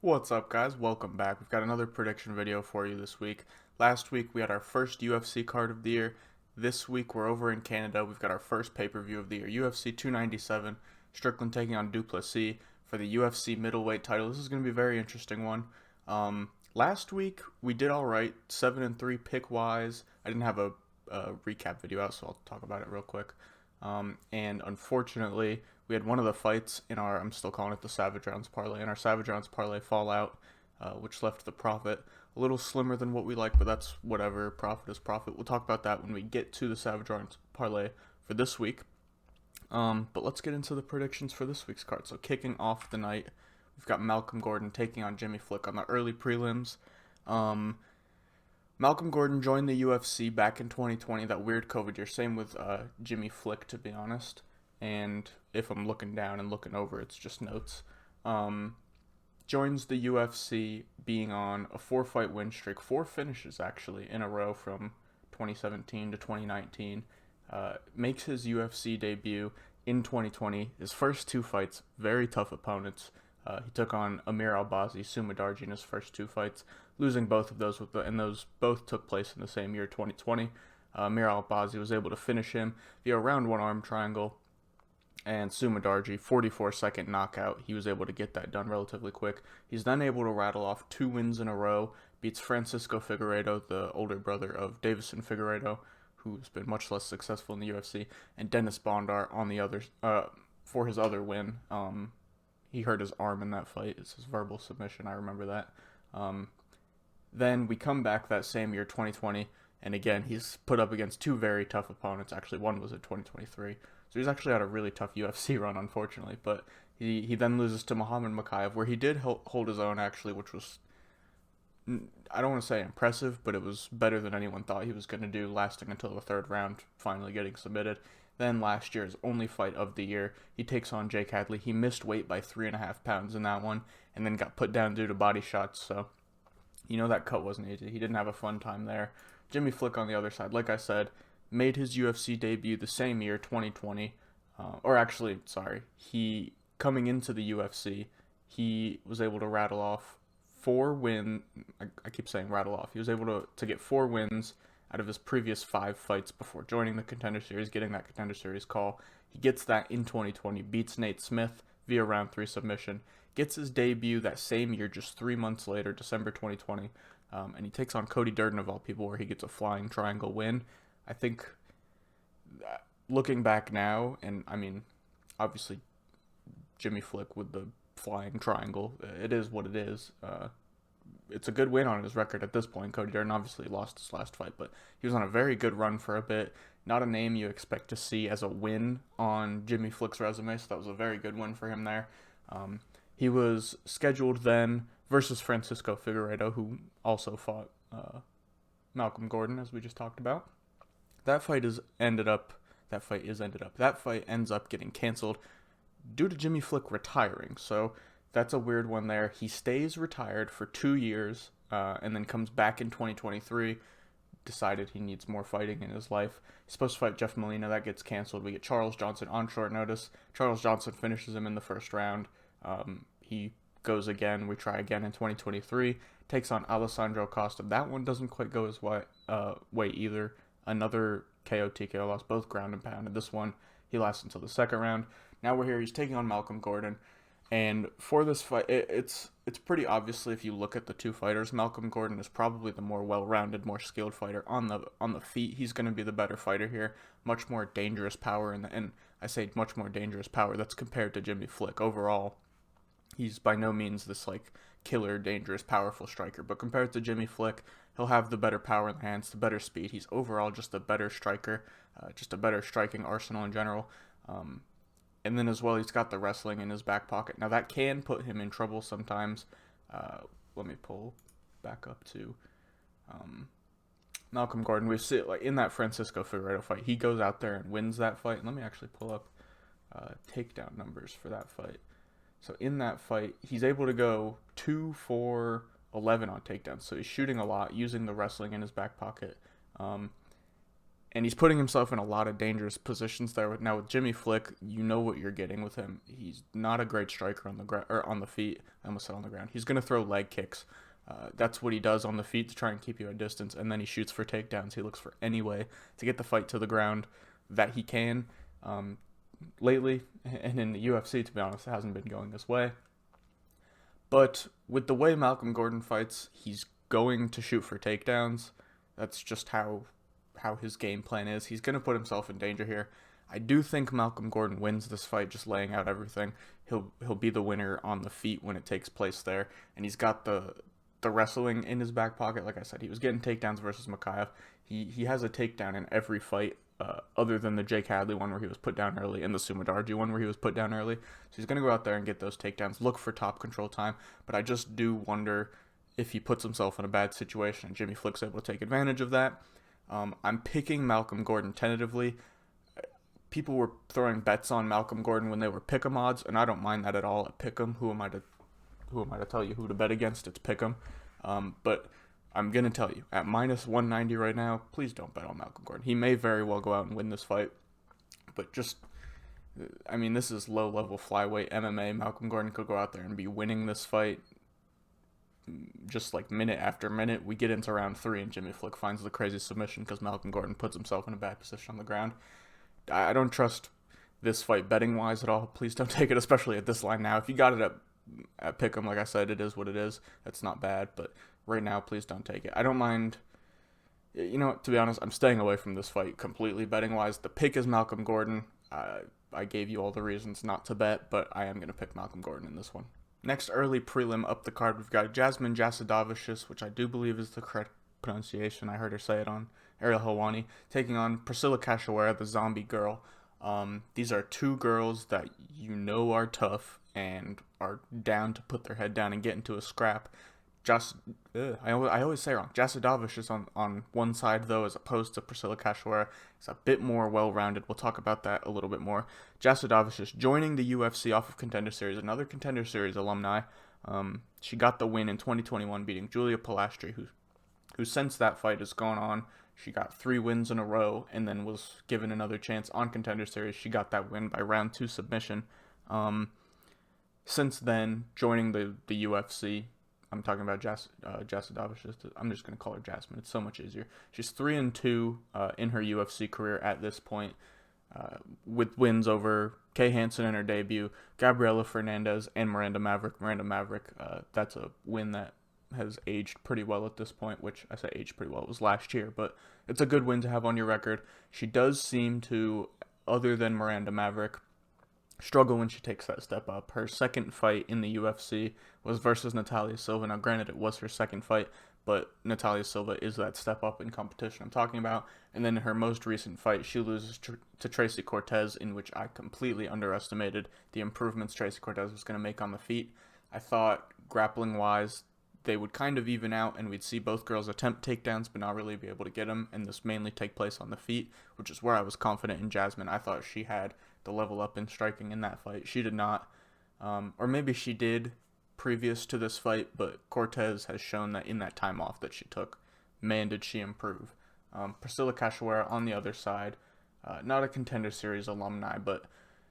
What's up, guys? Welcome back. We've got another prediction video for you this week. Last week we had our first UFC card of the year. This week we're over in Canada. We've got our first pay-per-view of the year. UFC 297, Strickland taking on Plessis for the UFC middleweight title. This is going to be a very interesting one. Last week we did all right, 7-3 pick-wise. I didn't have a recap video out, so I'll talk about it real quick. And unfortunately, we had one of the fights in our, I'm still calling it the Savage Rounds Parlay, in our Savage Rounds Parlay fallout, which left the profit a little slimmer than what we like, but that's whatever. Profit is profit. We'll talk about that when we get to the Savage Rounds Parlay for this week. But let's get into the predictions for this week's card. So kicking off the night, we've got Malcolm Gordon taking on Jimmy Flick on the early prelims. Malcolm Gordon joined the UFC back in 2020, that weird COVID year. Same with Jimmy Flick, to be honest. And if I'm looking down and looking over, it's just notes. Joins the UFC being on a 4-fight win streak, 4 finishes actually in a row from 2017 to 2019. Makes his UFC debut in 2020. His first 2 fights, very tough opponents. He took on Amir Albazi, Sumadarji in his first 2 fights, losing both of those, and those both took place in the same year, 2020. Amir Albazi was able to finish him via a round 1 arm triangle, and Sumadarji, 44-second knockout. He was able to get that done relatively quick. He's then able to rattle off 2 wins in a row, beats Francisco Figueiredo, the older brother of Davison Figueiredo, who's been much less successful in the UFC, and Dennis Bondar on the other, for his other win. He hurt his arm in that fight. It's his verbal submission, I remember that. Then we come back that same year, 2020, and again, he's put up against 2 very tough opponents. Actually, one was in 2023. So he's actually had a really tough UFC run, unfortunately. But he then loses to Muhammad Mokaev, where he did hold his own, actually, which was, I don't want to say impressive, but it was better than anyone thought he was going to do, lasting until the 3rd round, finally getting submitted. Then last year's only fight of the year, he takes on Jake Hadley. He missed weight by 3.5 pounds in that one, and then got put down due to body shots. So, that cut wasn't easy. He didn't have a fun time there. Jimmy Flick on the other side, like I said, made his UFC debut the same year, 2020. He, coming into the UFC, he was able to rattle off 4 wins. I keep saying rattle off. He was able to get 4 wins out of his previous 5 fights before joining the Contender Series, getting that Contender Series call. He gets that in 2020, beats Nate Smith via round 3 submission, gets his debut that same year, just 3 months later, December 2020, and he takes on Cody Durden, of all people, where he gets a flying triangle win. I think, looking back now, and I mean, obviously, Jimmy Flick with the flying triangle, it is what it is. It's a good win on his record at this point. Cody Durden obviously lost his last fight, but he was on a very good run for a bit. Not a name you expect to see as a win on Jimmy Flick's resume, so that was a very good win for him there. He was scheduled then versus Francisco Figueiredo, who also fought Malcolm Gordon, as we just talked about. That fight ends up getting canceled due to Jimmy Flick retiring. So that's a weird one there. He stays retired for 2 years, and then comes back in 2023. Decided he needs more fighting in his life. He's supposed to fight Jeff Molina. That gets canceled. We get Charles Johnson on short notice. Charles Johnson finishes him in the 1st round. He goes again. We try again in 2023. Takes on Alessandro Costa. That one doesn't quite go his way either. Another KO TKO loss, both ground and pound. And this one, he lasts until the 2nd round. Now we're here. He's taking on Malcolm Gordon. And for this fight, it's pretty obviously, if you look at the 2 fighters, Malcolm Gordon is probably the more well-rounded, more skilled fighter on the feet. He's going to be the better fighter here. Much more dangerous power, and I say much more dangerous power. That's compared to Jimmy Flick. Overall, he's by no means this killer, dangerous, powerful striker. But compared to Jimmy Flick, he'll have the better power in the hands, the better speed. He's overall just a better striker, just a better striking arsenal in general. And then as well, he's got the wrestling in his back pocket. Now that can put him in trouble sometimes. Let me pull back up to Malcolm Gordon. We've seen, in that Francisco Figueiredo fight, he goes out there and wins that fight. And let me actually pull up takedown numbers for that fight. So in that fight, he's able to go 2 for 11 on takedowns. So he's shooting a lot, using the wrestling in his back pocket. And he's putting himself in a lot of dangerous positions there. Now with Jimmy Flick, you know what you're getting with him. He's not a great striker on the ground or on the feet. I almost said on the ground. He's going to throw leg kicks. That's what he does on the feet to try and keep you at distance, and then he shoots for takedowns. He looks for any way to get the fight to the ground that he can. Lately, and in the UFC, to be honest, it hasn't been going this way. But with the way Malcolm Gordon fights, he's going to shoot for takedowns. That's just how his game plan is. He's going to put himself in danger here. I do think Malcolm Gordon wins this fight, just laying out everything. He'll be the winner on the feet when it takes place there, and he's got the wrestling in his back pocket. Like I said, he was getting takedowns versus Makayev. He has a takedown in every fight, other than the Jake Hadley one where he was put down early and the Sumadarji one where he was put down early. So he's going to go out there and get those takedowns, look for top control time. But I just do wonder if he puts himself in a bad situation and Jimmy Flick's able to take advantage of that. I'm picking Malcolm Gordon tentatively. People were throwing bets on Malcolm Gordon when they were pick'em odds, and I don't mind that at all at pick'em. Who am I to tell you who to bet against? It's pick'em. But I'm going to tell you, at minus 190 right now, please don't bet on Malcolm Gordon. He may very well go out and win this fight, but this is low-level flyweight MMA. Malcolm Gordon could go out there and be winning this fight just like minute after minute. We get into round 3 and Jimmy Flick finds the crazy submission because Malcolm Gordon puts himself in a bad position on the ground. I don't trust this fight betting-wise at all. Please don't take it, especially at this line now. If you got it at pick'em, like I said, it is what it is. It's not bad, but right now, please don't take it. I don't mind. You know, to be honest, I'm staying away from this fight completely betting-wise. The pick is Malcolm Gordon. I gave you all the reasons not to bet, but I am going to pick Malcolm Gordon in this one. Next early prelim up the card, we've got Jasmine Jasidovicius, which I do believe is the correct pronunciation. I heard her say it on Ariel Helwani, taking on Priscilla Cachoeira, the zombie girl. These are two girls that you know are tough and are down to put their head down and get into a scrap. I always say wrong. Jasidovicius on one side, though, as opposed to Priscilla Cachoeira, is a bit more well-rounded. We'll talk about that a little bit more. Jasidovicius joining the UFC off of Contender Series, another Contender Series alumni. She got the win in 2021, beating Julia Palastri, who since that fight has gone on. She got 3 wins in a row and then was given another chance on Contender Series. She got that win by round 2 submission. Since then, joining the UFC. I'm talking about Jasidovicius. I'm just going to call her Jasmine. It's so much easier. She's 3-2 in her UFC career at this point, with wins over Kay Hansen in her debut, Gabriela Fernandez, and Miranda Maverick. Miranda Maverick, that's a win that has aged pretty well at this point, which I say aged pretty well. It was last year, but it's a good win to have on your record. She does seem to, other than Miranda Maverick, struggle when she takes that step up. Her second fight in the UFC was versus Natalia Silva. Now, granted, it was her second fight, but Natalia Silva is that step up in competition I'm talking about. And then in her most recent fight, she loses to Tracy Cortez, in which I completely underestimated the improvements Tracy Cortez was going to make on the feet. I thought, grappling-wise, they would kind of even out, and we'd see both girls attempt takedowns, but not really be able to get them, and this mainly take place on the feet, which is where I was confident in Jasmine. I thought she had the level up in striking in that fight. She did not, or maybe she did previous to this fight, but Cortez has shown that in that time off that she took, man, did she improve. Priscilla Cachoeira on the other side, not a Contender Series alumni, but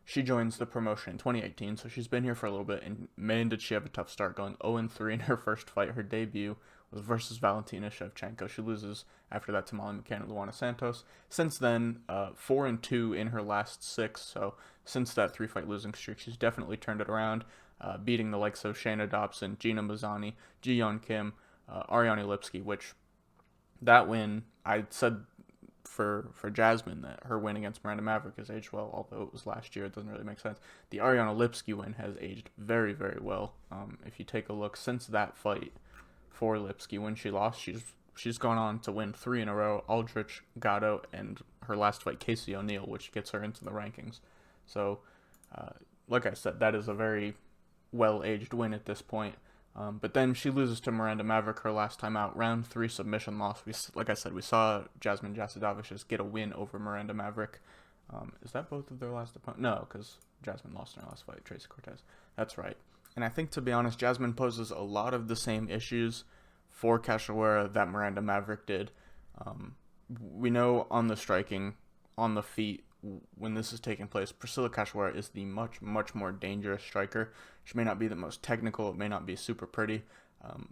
she joins the promotion in 2018, so she's been here for a little bit, and man, did she have a tough start, going 0-3 in her first fight. Her debut was versus Valentina Shevchenko. She loses after that to Molly McCann and Luana Santos. Since then, 4-2 in her last 6, so since that 3-fight losing streak, she's definitely turned it around, beating the likes of Shayna Dobson, Gina Mazzani, Ji-Yeon Kim, Ariane Lipski, which that win, I said for Jasmine that her win against Miranda Maverick has aged well, although it was last year. It doesn't really make sense. The Ariane Lipski win has aged very, very well. If you take a look since that fight for Lipski, when she lost, she's gone on to win 3 in a row, Aldrich, Gatto, and her last fight, Casey O'Neill, which gets her into the rankings. So, like I said, that is a very well-aged win at this point. But then she loses to Miranda Maverick her last time out, round 3 submission loss. Like I said, we saw Jasmine Jasidovicius get a win over Miranda Maverick. Is that both of their last opponents? No, because Jasmine lost in her last fight, Tracy Cortez. That's right. And I think, to be honest, Jasmine poses a lot of the same issues for Cachoeira that Miranda Maverick did. we know on the striking, on the feet, when this is taking place, Priscilla Cachoeira is the much, much more dangerous striker. She may not be the most technical, it may not be super pretty,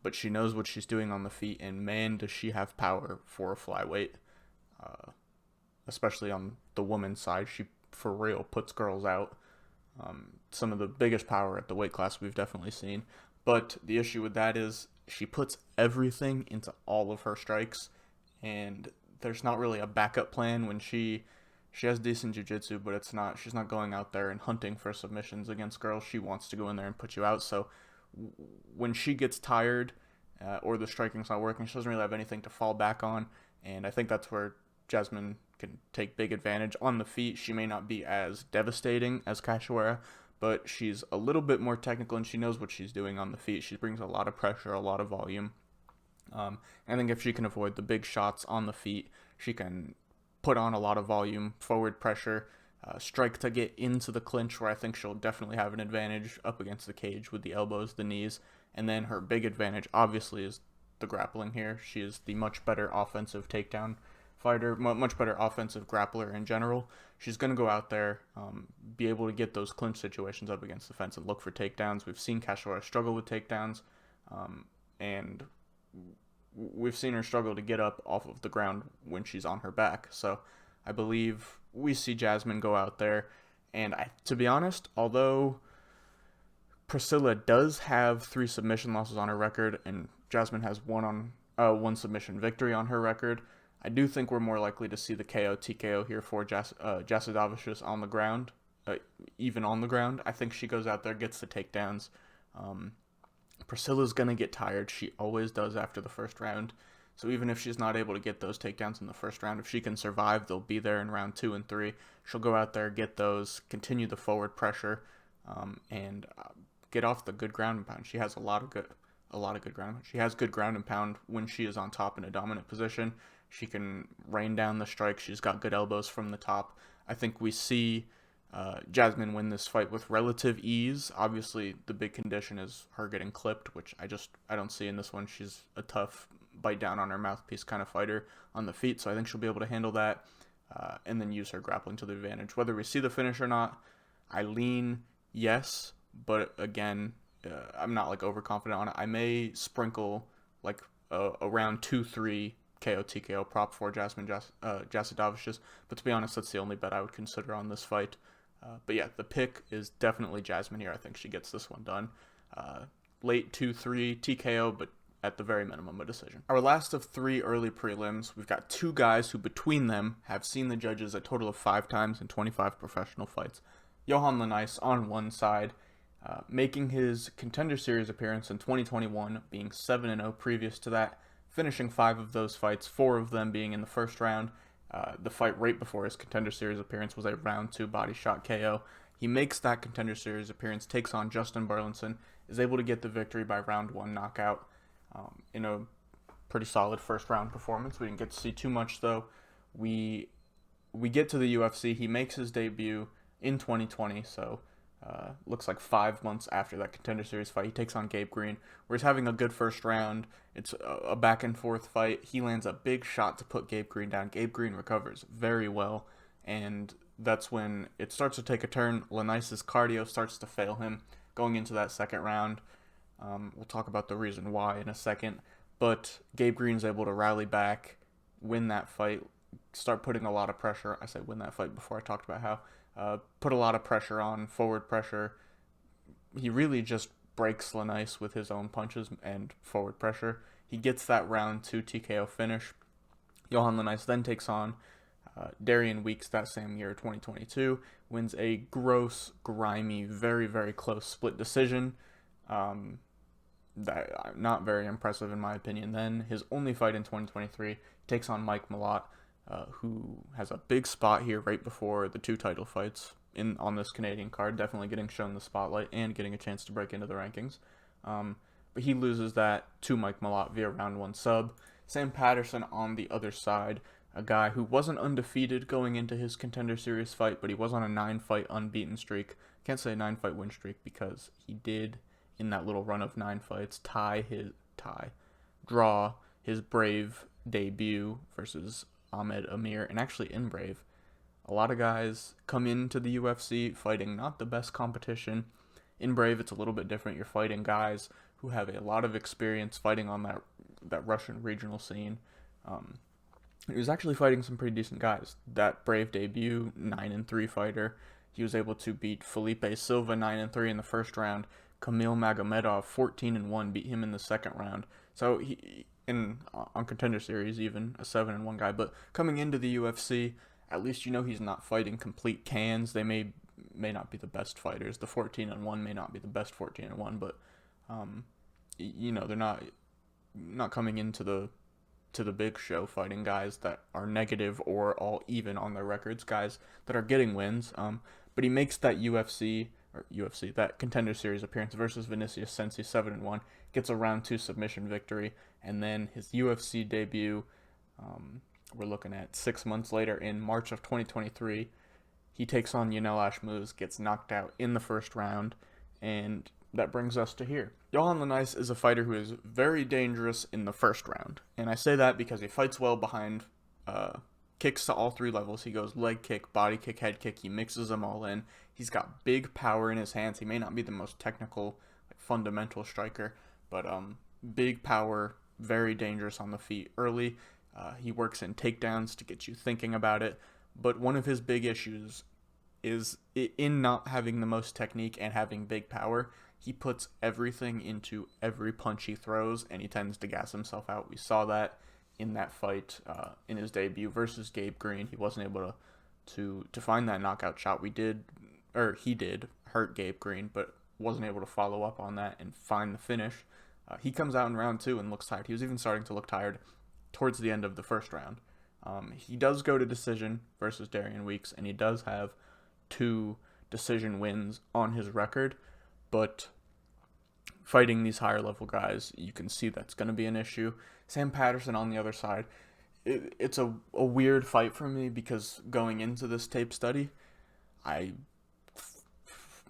but she knows what she's doing on the feet, and man, does she have power for a flyweight, uh, especially on the women's side. She, for real, puts girls out. Some of the biggest power at the weight class we've definitely seen. But the issue with that is she puts everything into all of her strikes, and there's not really a backup plan when she has decent jiu-jitsu, but she's not going out there and hunting for submissions against girls. She wants to go in there and put you out. So when she gets tired or the striking's not working, she doesn't really have anything to fall back on, and I think that's where Jasmine can take big advantage. On the feet, she may not be as devastating as Cachoeira, but she's a little bit more technical, and she knows what she's doing on the feet. She brings a lot of pressure, a lot of volume. I think if she can avoid the big shots on the feet, she can put on a lot of volume, forward pressure, strike to get into the clinch, where I think she'll definitely have an advantage up against the cage with the elbows, the knees, and then her big advantage, obviously, is the grappling here. She is the much better offensive takedown fighter, much better offensive grappler in general. She's going to go out there, be able to get those clinch situations up against the fence and look for takedowns. We've seen Cachoeira struggle with takedowns, and we've seen her struggle to get up off of the ground when she's on her back. So I believe we see Jasmine go out there, and to be honest, although Priscilla does have 3 submission losses on her record, and Jasmine has one submission victory on her record, I do think we're more likely to see the KO TKO here for Jasidovicius on the ground, even on the ground. I think she goes out there, gets the takedowns. Priscilla's going to get tired. She always does after the first round. So even if she's not able to get those takedowns in the first round, if she can survive, they'll be there in round 2 and 3. She'll go out there, get those, continue the forward pressure, and get off the good ground and pound. She has a lot of good ground. She has good ground and pound when she is on top in a dominant position. She can rain down the strike. She's got good elbows from the top. I think we see Jasmine win this fight with relative ease. Obviously, the big condition is her getting clipped, which I don't see in this one. She's a tough bite down on her mouthpiece kind of fighter on the feet, so I think she'll be able to handle that and then use her grappling to the advantage. Whether we see the finish or not, I lean yes, but again, I'm not like overconfident on it. I may sprinkle like a round 2-3 KO TKO prop for Jasmine Jasidovicius, but to be honest, that's the only bet I would consider on this fight. But yeah, the pick is definitely Jasmine here. I think she gets this one done. Late 2-3 TKO, but at the very minimum, a decision. Our last of 3 early prelims, we've got 2 guys who between them have seen the judges a total of 5 times in 25 professional fights. Johan Lanice on one side, making his Contender Series appearance in 2021, being 7-0 previous to that, finishing 5 of those fights, 4 of them being in the first round. The fight right before his Contender Series appearance was a round 2 body shot KO. He makes that Contender Series appearance, takes on Justin Burlinson, is able to get the victory by round 1 knockout in a pretty solid first round performance. We didn't get to see too much though. We get to the UFC. He makes his debut in 2020, so looks like 5 months after that Contender Series fight. He takes on Gabe Green, where he's having a good first round. It's a back and forth fight. He lands a big shot to put Gabe Green down. Gabe Green recovers very well, and that's when it starts to take a turn. Lanice's cardio starts to fail him going into that second round. We'll talk about the reason why in a second, but Gabe Green's able to rally back, win that fight, start putting a lot of pressure. I said win that fight before I talked about how. Put a lot of pressure on, forward pressure. He really just breaks Lanice with his own punches and forward pressure. He gets that round 2 TKO finish. Johan Lanice then takes on Darian Weeks that same year, 2022, wins a gross, grimy, very, very close split decision. That not very impressive in my opinion. Then his only fight in 2023 takes on Mike Malott, who has a big spot here right before the 2 title fights on this Canadian card, definitely getting shown the spotlight and getting a chance to break into the rankings. But he loses that to Mike Malott via round 1 sub. Sam Patterson on the other side, a guy who wasn't undefeated going into his Contender Series fight, but he was on a 9-fight unbeaten streak. Can't say 9-fight win streak because he did, in that little run of 9 fights, draw his Brave debut versus Ahmed, Amir, and actually in Brave. A lot of guys come into the UFC fighting not the best competition. In Brave, it's a little bit different. You're fighting guys who have a lot of experience fighting on that Russian regional scene. He was actually fighting some pretty decent guys. That Brave debut, 9-3 fighter. He was able to beat Felipe Silva 9-3 in the first round. Kamil Magomedov 14-1 beat him in the second round. So he on Contender Series even a 7-1 guy. But coming into the UFC, at least you know he's not fighting complete cans. They may not be the best fighters. The 14-1 may not be the best 14-1, but they're not coming into the big show fighting guys that are negative or all even on their records, guys that are getting wins. But he makes that that Contender Series appearance versus Vinicius Sensi 7-1, gets a round 2 submission victory, and then his UFC debut, we're looking at 6 months later in March of 2023, he takes on Yanel Ashmouz, gets knocked out in the first round, and that brings us to here. Johan Lanice is a fighter who is very dangerous in the first round, and I say that because he fights well behind kicks to all 3 levels. He goes leg kick, body kick, head kick. He mixes them all in. He's got big power in his hands. He may not be the most technical, fundamental striker, but big power, very dangerous on the feet early. He works in takedowns to get you thinking about it. But one of his big issues is in not having the most technique and having big power. He puts everything into every punch he throws, and he tends to gas himself out. We saw that in that fight in his debut versus Gabe Green. He wasn't able to find that knockout shot. He did hurt Gabe Green, but wasn't able to follow up on that and find the finish. He comes out in round 2 and looks tired. He was even starting to look tired towards the end of the first round. He does go to decision versus Darian Weeks, and he does have 2 decision wins on his record, but fighting these higher level guys, you can see that's going to be an issue. Sam Patterson on the other side, it's a weird fight for me because going into this tape study,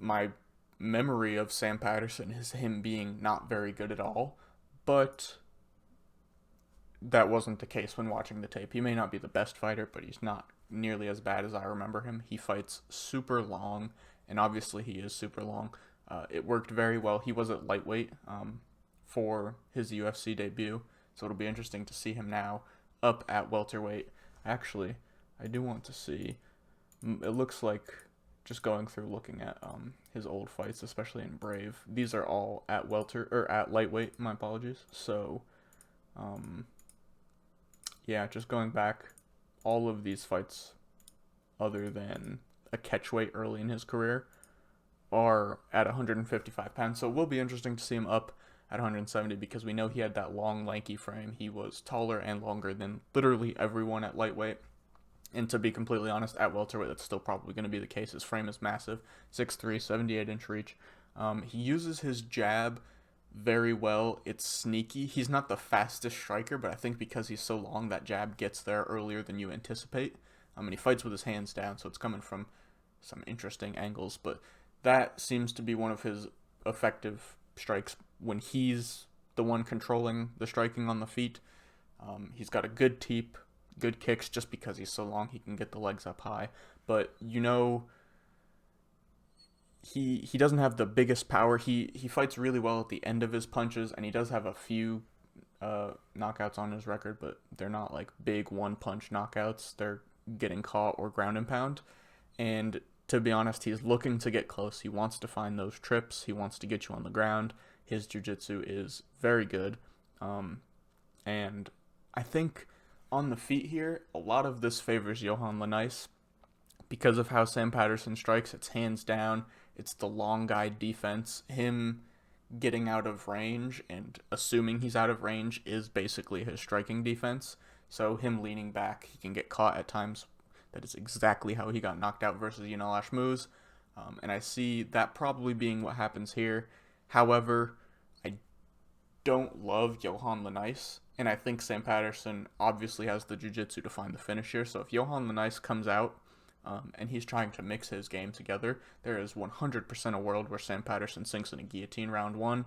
my memory of Sam Patterson is him being not very good at all, but that wasn't the case when watching the tape. He may not be the best fighter, but he's not nearly as bad as I remember him. He fights super long, and obviously he is super long. It worked very well. He was at lightweight for his UFC debut, so it'll be interesting to see him now up at welterweight. Actually, I do want to see. It looks like, just going through looking at his old fights, especially in Brave, these are all at at lightweight. My apologies. So, yeah, just going back, all of these fights, other than a catchweight early in his career, are at 155 pounds. So it will be interesting to see him up at 170 because we know he had that long, lanky frame. He was taller and longer than literally everyone at lightweight. And to be completely honest, at welterweight, that's still probably going to be the case. His frame is massive, 6'3", 78-inch reach. He uses his jab very well. It's sneaky. He's not the fastest striker, but I think because he's so long, that jab gets there earlier than you anticipate. And he fights with his hands down, so it's coming from some interesting angles. But that seems to be one of his effective strikes when he's the one controlling the striking on the feet. He's got a good teep, good kicks. Just because he's so long, he can get the legs up high. But he doesn't have the biggest power. He fights really well at the end of his punches, and he does have a few knockouts on his record, but they're not like big one-punch knockouts. They're getting caught or ground and pound. And to be honest, he's looking to get close. He wants to find those trips. He wants to get you on the ground. His jiu-jitsu is very good. And I think on the feet here, a lot of this favors Johan Lanice because of how Sam Patterson strikes. It's hands down. It's the long guy defense. Him getting out of range and assuming he's out of range is basically his striking defense. So him leaning back, he can get caught at times. That is exactly how he got knocked out versus Yanel Ashmouz. And I see that probably being what happens here. However, I don't love Johan Lanice, and I think Sam Patterson obviously has the jiu-jitsu to find the finish here. So if Johan Lanice comes out and he's trying to mix his game together, there is 100% a world where Sam Patterson sinks in a guillotine round 1.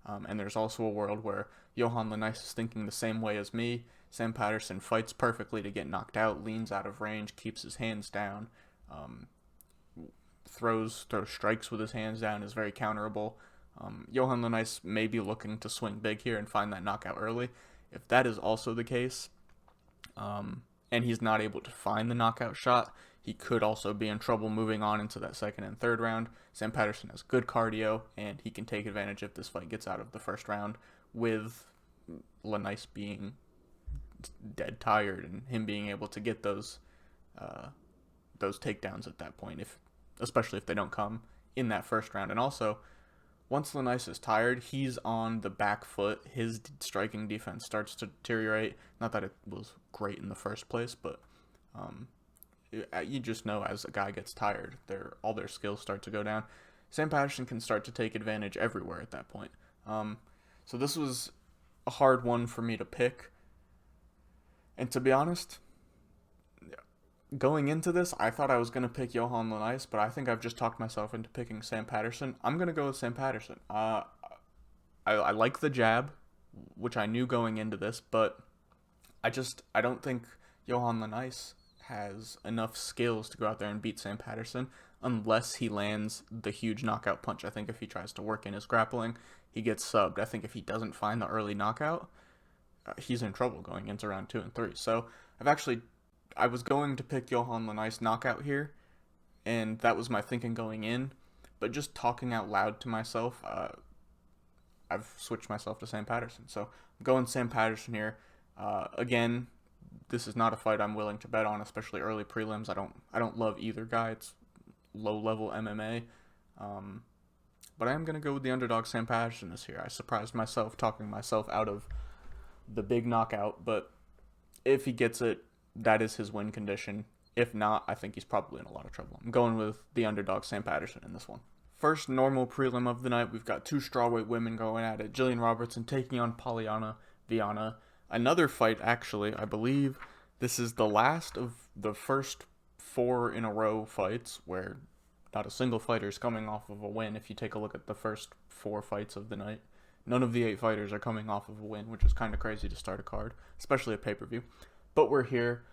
And there's also a world where Johan Lenice is thinking the same way as me. Sam Patterson fights perfectly to get knocked out, leans out of range, keeps his hands down, throws strikes with his hands down, is very counterable. Johan Lenice may be looking to swing big here and find that knockout early. If that is also the case, and he's not able to find the knockout shot, he could also be in trouble moving on into that second and third round. Sam Patterson has good cardio, and he can take advantage if this fight gets out of the first round, with Lenice being dead tired and him being able to get those takedowns at that point, especially if they don't come in that first round. And also, once Lenice is tired, he's on the back foot. His striking defense starts to deteriorate. Not that it was great in the first place, but you just know as a guy gets tired, all their skills start to go down. Sam Patterson can start to take advantage everywhere at that point. So this was a hard one for me to pick. And to be honest, going into this, I thought I was going to pick Johan Lenice, but I think I've just talked myself into picking Sam Patterson. I'm going to go with Sam Patterson. I like the jab, which I knew going into this, but I don't think Johan Lenice has enough skills to go out there and beat Sam Patterson unless he lands the huge knockout punch. I think if he tries to work in his grappling, he gets subbed. I think if he doesn't find the early knockout, he's in trouble going into round 2 and 3. So I was going to pick Johan Lenice knockout here, and that was my thinking going in. But just talking out loud to myself, I've switched myself to Sam Patterson. So I'm going Sam Patterson here. Again, this is not a fight I'm willing to bet on, especially early prelims. I don't love either guy. It's low level MMA. But I am going to go with the underdog Sam Patterson this year. I surprised myself talking myself out of the big knockout, but if he gets it, that is his win condition. If not, I think he's probably in a lot of trouble. I'm going with the underdog Sam Patterson in this one. First normal prelim of the night, we've got two strawweight women going at it. Jillian Robertson taking on Polyana Viana. Another fight, actually. I believe this is the last of the first 4 in a row fights where not a single fighter is coming off of a win. If you take a look at the first 4 fights of the night, none of the 8 fighters are coming off of a win, which is kind of crazy to start a card, especially a pay-per-view. But we're here.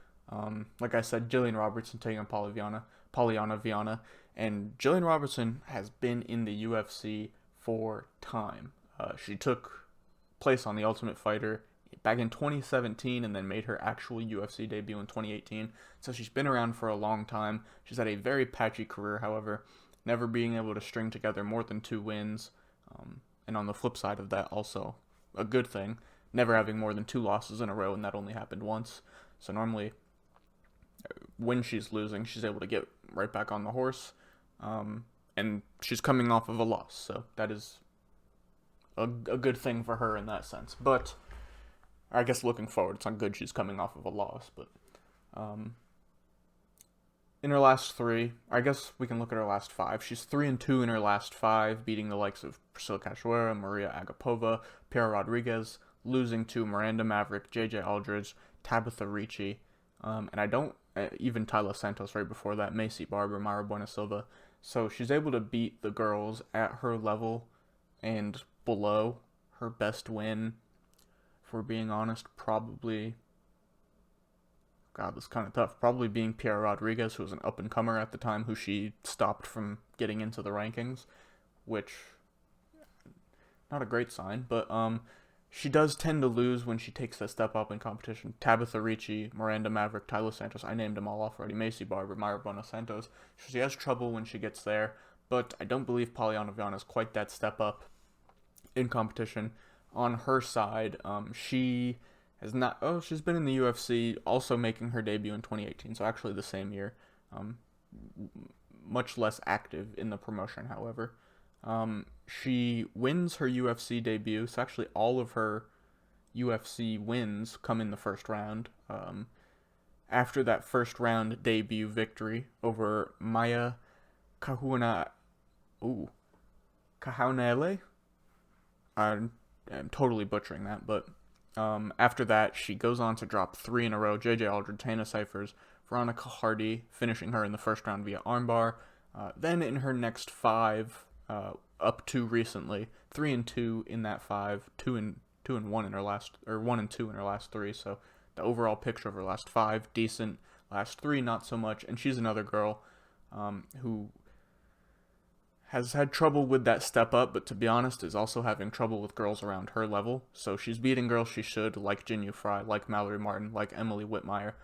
Like I said, Jillian Robertson taking on Polyana Viana. And Jillian Robertson has been in the UFC for time. She took place on The Ultimate Fighter back in 2017 and then made her actual UFC debut in 2018. So she's been around for a long time. She's had a very patchy career, however, never being able to string together more than 2 wins. And on the flip side of that, also a good thing, never having more than 2 losses in a row, and that only happened once. So normally, when she's losing, she's able to get right back on the horse, and she's coming off of a loss, so that is a good thing for her in that sense. But I guess looking forward, it's not good she's coming off of a loss, but in her last 3, I guess we can look at her last 5. She's 3-2 in her last 5, beating the likes of Priscilla Cachoeira, Maria Agapova, Piera Rodriguez, losing to Miranda Maverick, JJ Aldridge, Tabitha Ricci, and even Tyler Santos right before that, Macy Barber, Mayra Bueno Silva. So she's able to beat the girls at her level and below. Her best win, if we're being honest, probably, God, this is kind of tough, probably being Piera Rodriguez, who was an up-and-comer at the time, who she stopped from getting into the rankings, which, not a great sign, but she does tend to lose when she takes a step up in competition. Tabitha Ricci, Miranda Maverick, Tyler Santos, I named them all off already, Macy Barber, Mayra Bueno Santos. She has trouble when she gets there, but I don't believe Polyana Viana is quite that step up in competition. On her side, she has not, she's been in the UFC, also making her debut in 2018, so actually the same year. Much less active in the promotion, however. She wins her UFC debut, so actually all of her UFC wins come in the first round. After that first round debut victory over Maya Kahuanele. I'm totally butchering that, but after that, she goes on to drop 3 in a row. JJ Aldridge, Tana Cyphers, Veronica Hardy, finishing her in the first round via armbar. Then in her next 5, up to recently. 3-2 in that 5, 2-1 in her last, or 1-2 in her last 3. So the overall picture of her last 5, decent. Last 3, not so much. And she's another girl who has had trouble with that step up, but to be honest, is also having trouble with girls around her level. So she's beating girls she should, like Jinyu Fry, like Mallory Martin, like Emily Whitmire.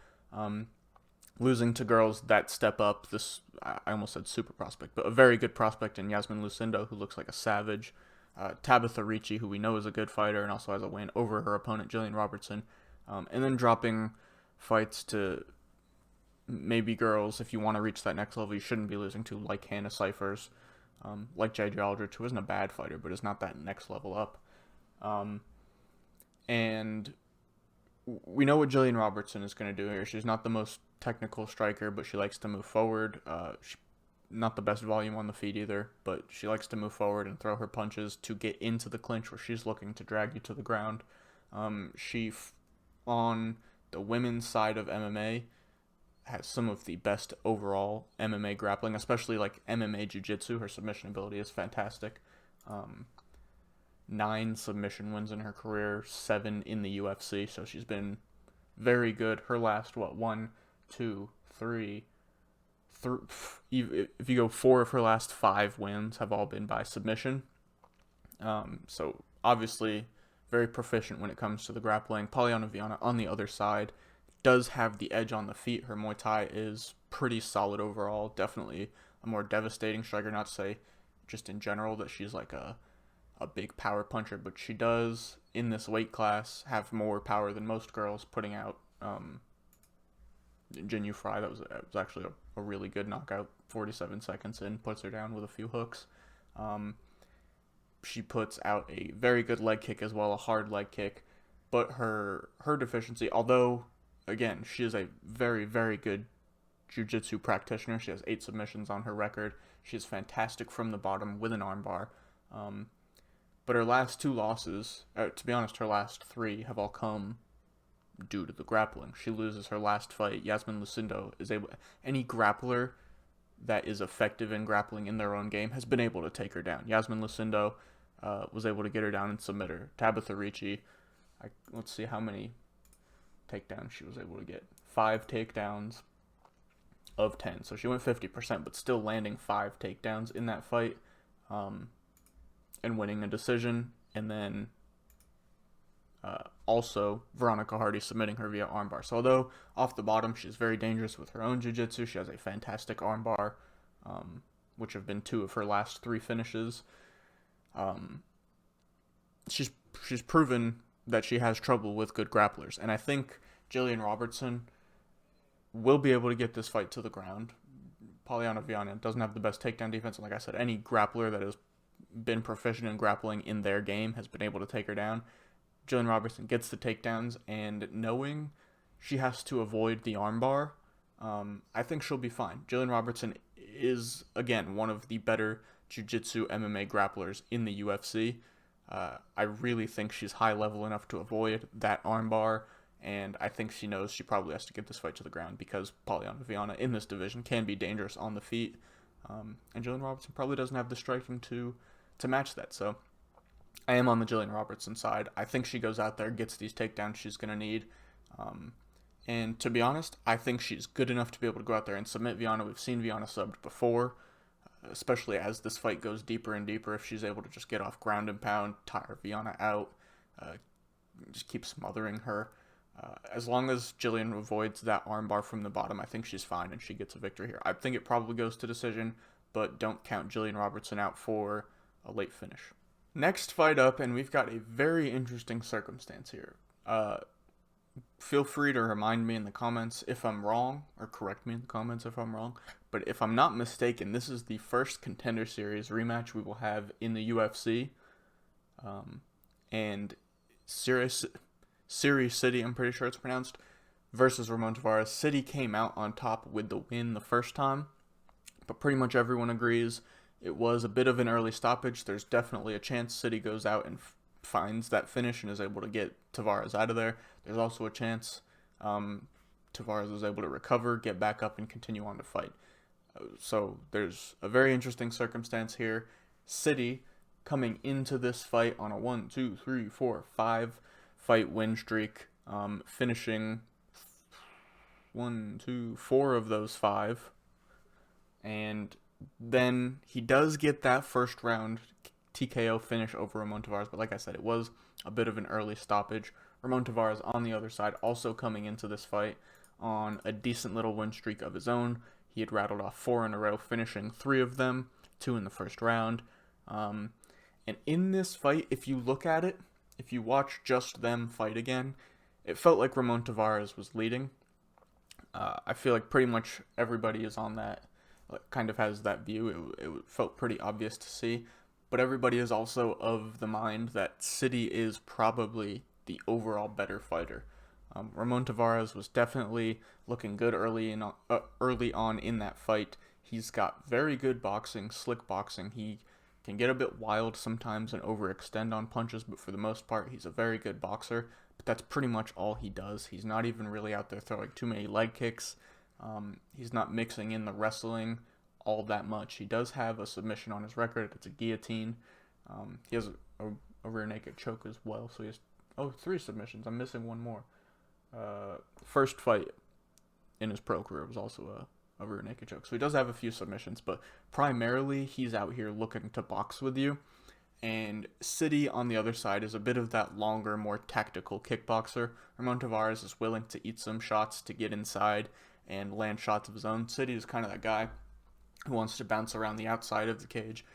Losing to girls that step up. This, I almost said super prospect, but a very good prospect in Yasmin Lucindo, who looks like a savage. Tabitha Ricci, who we know is a good fighter and also has a win over her opponent, Jillian Robertson. And then dropping fights to maybe girls, if you want to reach that next level, you shouldn't be losing to, like Hannah Cyphers, like J.J. Aldrich, who isn't a bad fighter, but is not that next level up. And we know what Jillian Robertson is going to do here. She's not the most technical striker, but she likes to move forward. Not the best volume on the feet either, but she likes to move forward and throw her punches to get into the clinch where she's looking to drag you to the ground. On the women's side of MMA, has some of the best overall MMA grappling, especially like MMA jiu-jitsu. Her submission ability is fantastic. 9 submission wins in her career, 7 in the UFC, so she's been very good. Her last, 1, 2, 3, if you go 4 of her last 5 wins have all been by submission. So obviously very proficient when it comes to the grappling. Polyana Viana on the other side does have the edge on the feet. Her Muay Thai is pretty solid overall. Definitely a more devastating striker. Not to say just in general that she's like a big power puncher, but she does in this weight class have more power than most girls, putting out Jinyu Fry. That was actually a really good knockout. 47 seconds in, puts her down with a few hooks. She puts out a very good leg kick as well, a hard leg kick. But her deficiency, although, again, she is a very, very good jiu-jitsu practitioner. She has 8 submissions on her record. She is fantastic from the bottom with an armbar. But her last 2 losses, to be honest, her last 3 have all come due to the grappling. She loses her last fight. Yasmin Lucindo is able. Any grappler that is effective in grappling in their own game has been able to take her down. Yasmin Lucindo was able to get her down and submit her. Tabitha Ricci, let's see how many takedowns she was able to get. 5 takedowns of 10. So she went 50%, but still landing 5 takedowns in that fight and winning a decision. And then also Veronica Hardy submitting her via armbar. So although off the bottom she's very dangerous with her own jiu-jitsu, she has a fantastic armbar, which have been 2 of her last 3 finishes. She's proven that she has trouble with good grapplers, and I think Jillian Robertson will be able to get this fight to the ground. Polyana Viana doesn't have the best takedown defense, and like I said, any grappler that has been proficient in grappling in their game has been able to take her down. Jillian Robertson gets the takedowns, and knowing she has to avoid the armbar, I think she'll be fine. Jillian Robertson is, again, one of the better jiu-jitsu MMA grapplers in the UFC. I really think she's high level enough to avoid that armbar, and I think she knows she probably has to get this fight to the ground because Polyana Viana in this division can be dangerous on the feet, and Jillian Robertson probably doesn't have the striking to match that. So I am on the Jillian Robertson side. I think she goes out there, gets these takedowns she's going to need. And to be honest, I think she's good enough to be able to go out there and submit Viana. We've seen Viana subbed before, especially as this fight goes deeper and deeper. If she's able to just get off ground and pound, tire Viana out, just keep smothering her. As long as Jillian avoids that armbar from the bottom, I think she's fine and she gets a victory here. I think it probably goes to decision, but don't count Jillian Robertson out for a late finish. Next fight up, and we've got a very interesting circumstance here. Feel free to remind me in the comments if I'm wrong, or correct me in the comments if I'm wrong. But if I'm not mistaken, this is the first Contender Series rematch we will have in the UFC. And Siri City, I'm pretty sure it's pronounced, versus Ramon Tavares. City came out on top with the win the first time, but pretty much everyone agrees it was a bit of an early stoppage. There's definitely a chance City goes out and finds that finish and is able to get Tavares out of there. There's also a chance Tavares is able to recover, get back up, and continue on to fight. So there's a very interesting circumstance here. City coming into this fight on a 1, 2, 3, 4, 5 fight win streak, finishing 4 of those 5. And then he does get that first round TKO finish over Ramon Tavares, but like I said, it was a bit of an early stoppage. Ramon Tavares on the other side also coming into this fight on a decent little win streak of his own. He had rattled off 4 in a row, finishing 3 of them, 2 in the first round. And in this fight, if you look at it, if you watch just them fight again, it felt like Ramon Tavares was leading. I feel like pretty much everybody is on that, kind of has that view. It felt pretty obvious to see. But everybody is also of the mind that City is probably the overall better fighter. Ramon Tavares was definitely looking good early on in that fight. He's got very good boxing, slick boxing. He can get a bit wild sometimes and overextend on punches, but for the most part, he's a very good boxer. But that's pretty much all he does. He's not even really out there throwing too many leg kicks. He's not mixing in the wrestling all that much. He does have a submission on his record. It's a guillotine. He has a rear naked choke as well. So he has 3 submissions. I'm missing one more. First fight in his pro career was also a rear naked choke. So he does have a few submissions, but primarily he's out here looking to box with you. And City on the other side is a bit of that longer, more tactical kickboxer. Ramon Tavares is willing to eat some shots to get inside and land shots of his own. City is kind of that guy who wants to bounce around the outside of the cage.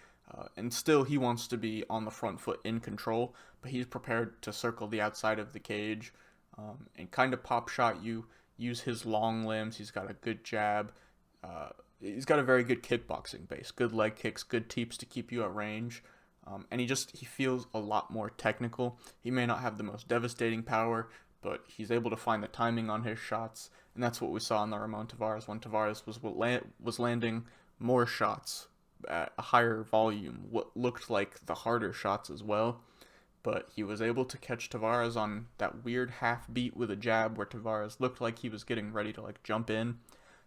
And still, he wants to be on the front foot in control, but he's prepared to circle the outside of the cage and kind of pop shot you, use his long limbs. He's got a good jab. He's got a very good kickboxing base, good leg kicks, good teeps to keep you at range. And he feels a lot more technical. He may not have the most devastating power, but he's able to find the timing on his shots. And that's what we saw in the Ramon Tavares when Tavares was landing more shots at a higher volume, what looked like the harder shots as well. But he was able to catch Tavares on that weird half beat with a jab where Tavares looked like he was getting ready to jump in.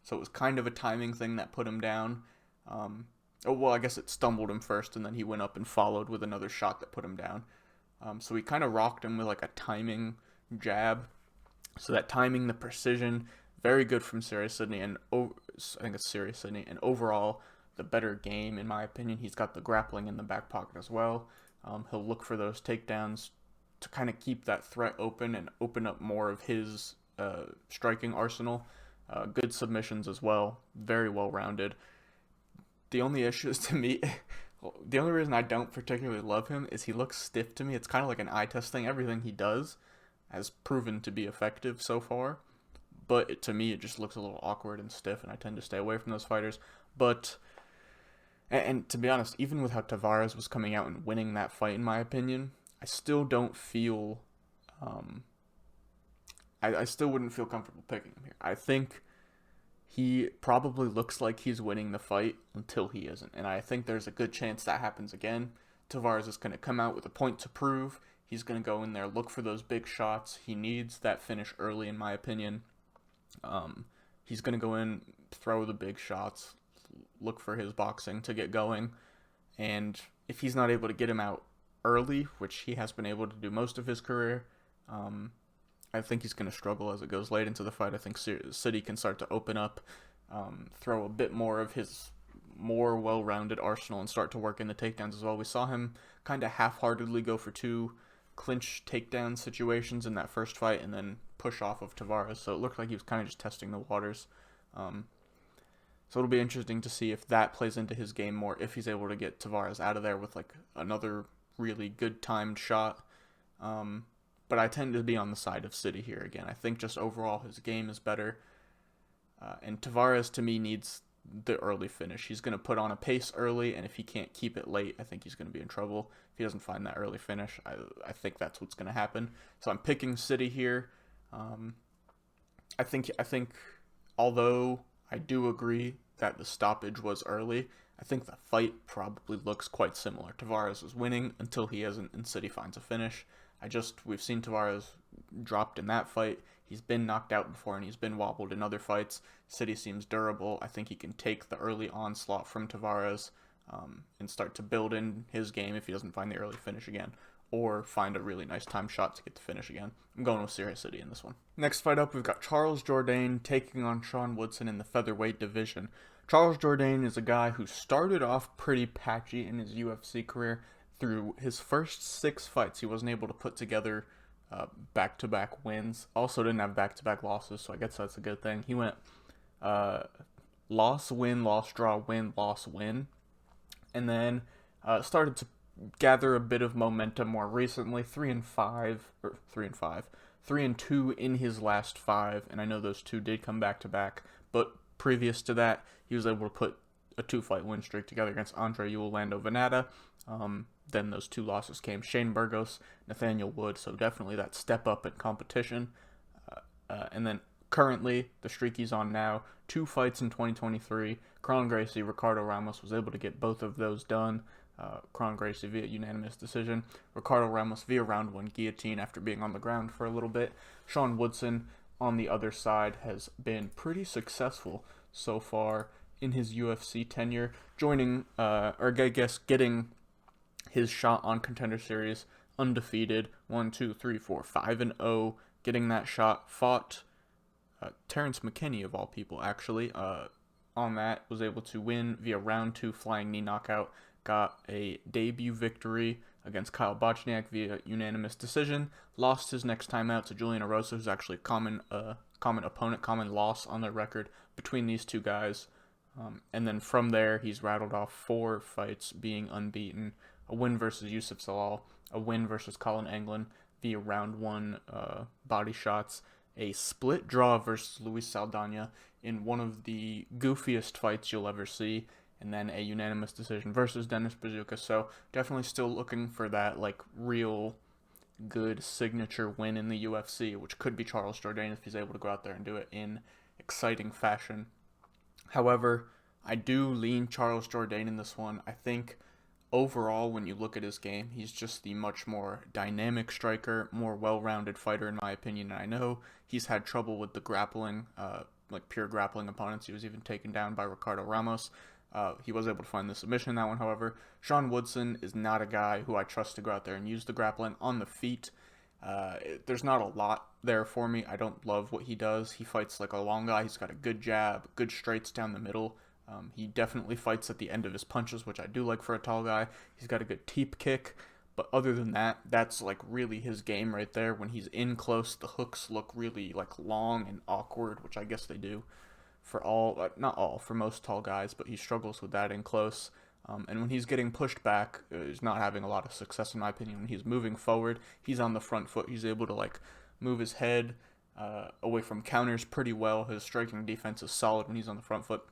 So it was kind of a timing thing that put him down. I guess it stumbled him first, and then he went up and followed with another shot that put him down. So he kind of rocked him with a timing jab. So that timing, the precision, very good from Sirius Sydney, and I think it's Sirius Sydney, and overall the better game in my opinion. He's got the grappling in the back pocket as well. He'll look for those takedowns to kind of keep that threat open and open up more of his striking arsenal. Good submissions as well, very well rounded. The only issue is to me, the only reason I don't particularly love him is he looks stiff to me. It's kind of like an eye test thing. Everything he does has proven to be effective so far, but to me it just looks a little awkward and stiff, and I tend to stay away from those fighters. But and to be honest, even with how Tavares was coming out and winning that fight, in my opinion, I still don't feel I still wouldn't feel comfortable picking him here. I think he probably looks like he's winning the fight until he isn't, and I think there's a good chance that happens again. Tavares is going to come out with a point to prove. He's going to go in there, look for those big shots. He needs that finish early, in my opinion. He's going to go in, throw the big shots, look for his boxing to get going. And if he's not able to get him out early, which he has been able to do most of his career, I think he's going to struggle as it goes late into the fight. I think City can start to open up, throw a bit more of his more well-rounded arsenal and start to work in the takedowns as well. We saw him kind of half-heartedly go for 2 clinch takedown situations in that first fight and then push off of Tavares, so it looked like he was kind of just testing the waters. So it'll be interesting to see if that plays into his game more, if he's able to get Tavares out of there with another really good timed shot. But I tend to be on the side of City here again. I think just overall his game is better. And Tavares, to me, needs the early finish. He's going to put on a pace early, and if he can't keep it late, I think he's going to be in trouble. If he doesn't find that early finish, I think that's what's going to happen. So I'm picking City here. I think although I do agree that the stoppage was early, I think the fight probably looks quite similar. Tavares is winning until he isn't, and City finds a finish. We've seen Tavares dropped in that fight. He's been knocked out before, and he's been wobbled in other fights. City seems durable. I think he can take the early onslaught from Tavares. and start to build in his game if he doesn't find the early finish again, or find a really nice time shot to get the finish again. I'm going with Sirius City in this one. Next fight up, we've got Charles Jourdain taking on Sean Woodson in the featherweight division. Charles Jourdain is a guy who started off pretty patchy in his UFC career. Through his first 6 fights, he wasn't able to put together back-to-back wins. Also didn't have back-to-back losses, so I guess that's a good thing. He went loss, win, loss, draw, win, loss, win. And then started to gather a bit of momentum more recently. 3-5, 3-2 in his last 5, and I know those 2 did come back to back. But previous to that, he was able to put a 2-fight win streak together against Andre Ewell, Lando Venata. Then those 2 losses came Shane Burgos, Nathaniel Wood. So definitely that step up in competition. And then currently, the streak he's on now, 2 fights in 2023. Kron Gracie, Ricardo Ramos was able to get both of those done. Kron Gracie via unanimous decision. Ricardo Ramos via round 1 guillotine after being on the ground for a little bit. Sean Woodson on the other side has been pretty successful so far in his UFC tenure, getting his shot on Contender Series undefeated, 5-0, getting that shot, fought Terrence McKinney of all people actually, on that, was able to win via round 2 flying knee knockout, got a debut victory against Kyle Bochniak via unanimous decision, lost his next time out to Julian Erosa, who's actually a common opponent, common loss on their record between these 2 guys. And then from there, he's rattled off 4 fights being unbeaten, a win versus Yusuf Salal, a win versus Colin Anglin via round 1 body shots, a split draw versus Luis Saldana in one of the goofiest fights you'll ever see, and then a unanimous decision versus Dennis Buzukja. So definitely still looking for that real good signature win in the UFC, which could be Charles Jourdain if he's able to go out there and do it in exciting fashion. However, I do lean Charles Jourdain in this one. I think overall, when you look at his game, he's just the much more dynamic striker, more well-rounded fighter in my opinion. And I know he's had trouble with the grappling, pure grappling opponents. He was even taken down by Ricardo Ramos. He was able to find the submission in that one, however. Sean Woodson is not a guy who I trust to go out there and use the grappling on the feet. There's not a lot there for me. I don't love what he does. He fights like a long guy. He's got a good jab, good straights down the middle. He definitely fights at the end of his punches, which I do like for a tall guy. He's got a good teep kick. But other than that, that's really his game right there. When he's in close, the hooks look really long and awkward, which I guess they do for not all, for most tall guys, but he struggles with that in close. And when he's getting pushed back, he's not having a lot of success in my opinion. When he's moving forward, he's on the front foot. He's able to move his head away from counters pretty well. His striking defense is solid when he's on the front foot.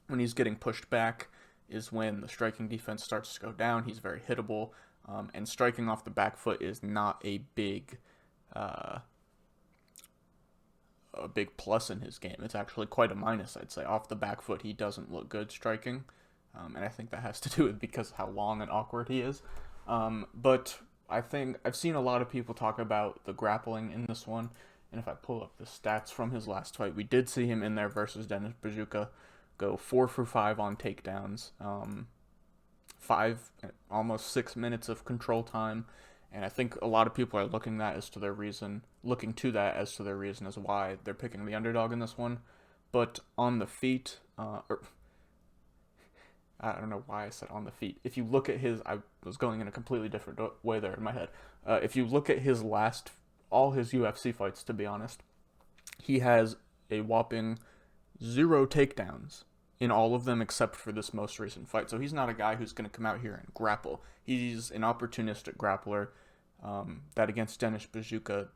When he's getting pushed back is when the striking defense starts to go down. He's very hittable, and striking off the back foot is not a big plus in his game. It's actually quite a minus, I'd say. Off the back foot, he doesn't look good striking, and I think that has to do with because of how long and awkward he is. But I think I've seen a lot of people talk about the grappling in this one, and if I pull up the stats from his last fight, we did see him in there versus Dennis Buzukja go 4 for 5 on takedowns, almost 6 minutes of control time, and I think a lot of people are looking to that as to their reason as why they're picking the underdog in this one. But on the feet, I don't know why I said on the feet. If you look at I was going in a completely different way there in my head. If you look at all his UFC fights, to be honest, he has a whopping 0 takedowns in all of them except for this most recent fight. So he's not a guy who's going to come out here and grapple. He's an opportunistic grappler that against Dennis Buzukja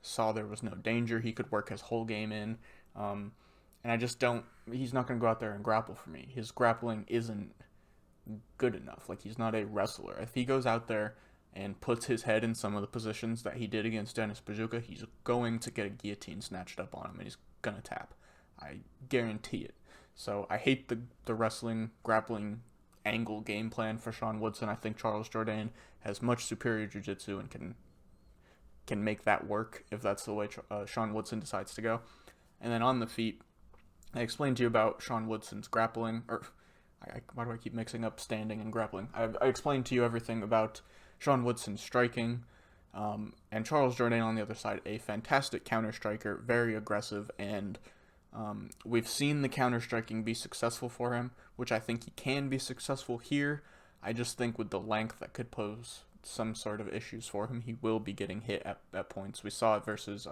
saw there was no danger. He could work his whole game in. And I just he's not going to go out there and grapple for me. His grappling isn't good enough. He's not a wrestler. If he goes out there and puts his head in some of the positions that he did against Dennis Buzukja, he's going to get a guillotine snatched up on him and he's going to tap. I guarantee it. So I hate the wrestling, grappling angle game plan for Sean Woodson. I think Charles Jourdain has much superior jiu-jitsu and can make that work if that's the way Sean Woodson decides to go. And then on the feet, I explained to you about Sean Woodson's grappling, or why do I keep mixing up standing and grappling? I explained to you everything about Sean Woodson's striking, and Charles Jourdain on the other side, a fantastic counter striker, very aggressive, and we've seen the counter striking be successful for him, which I think he can be successful here. I just think with the length that could pose some sort of issues for him, he will be getting hit at points. We saw it versus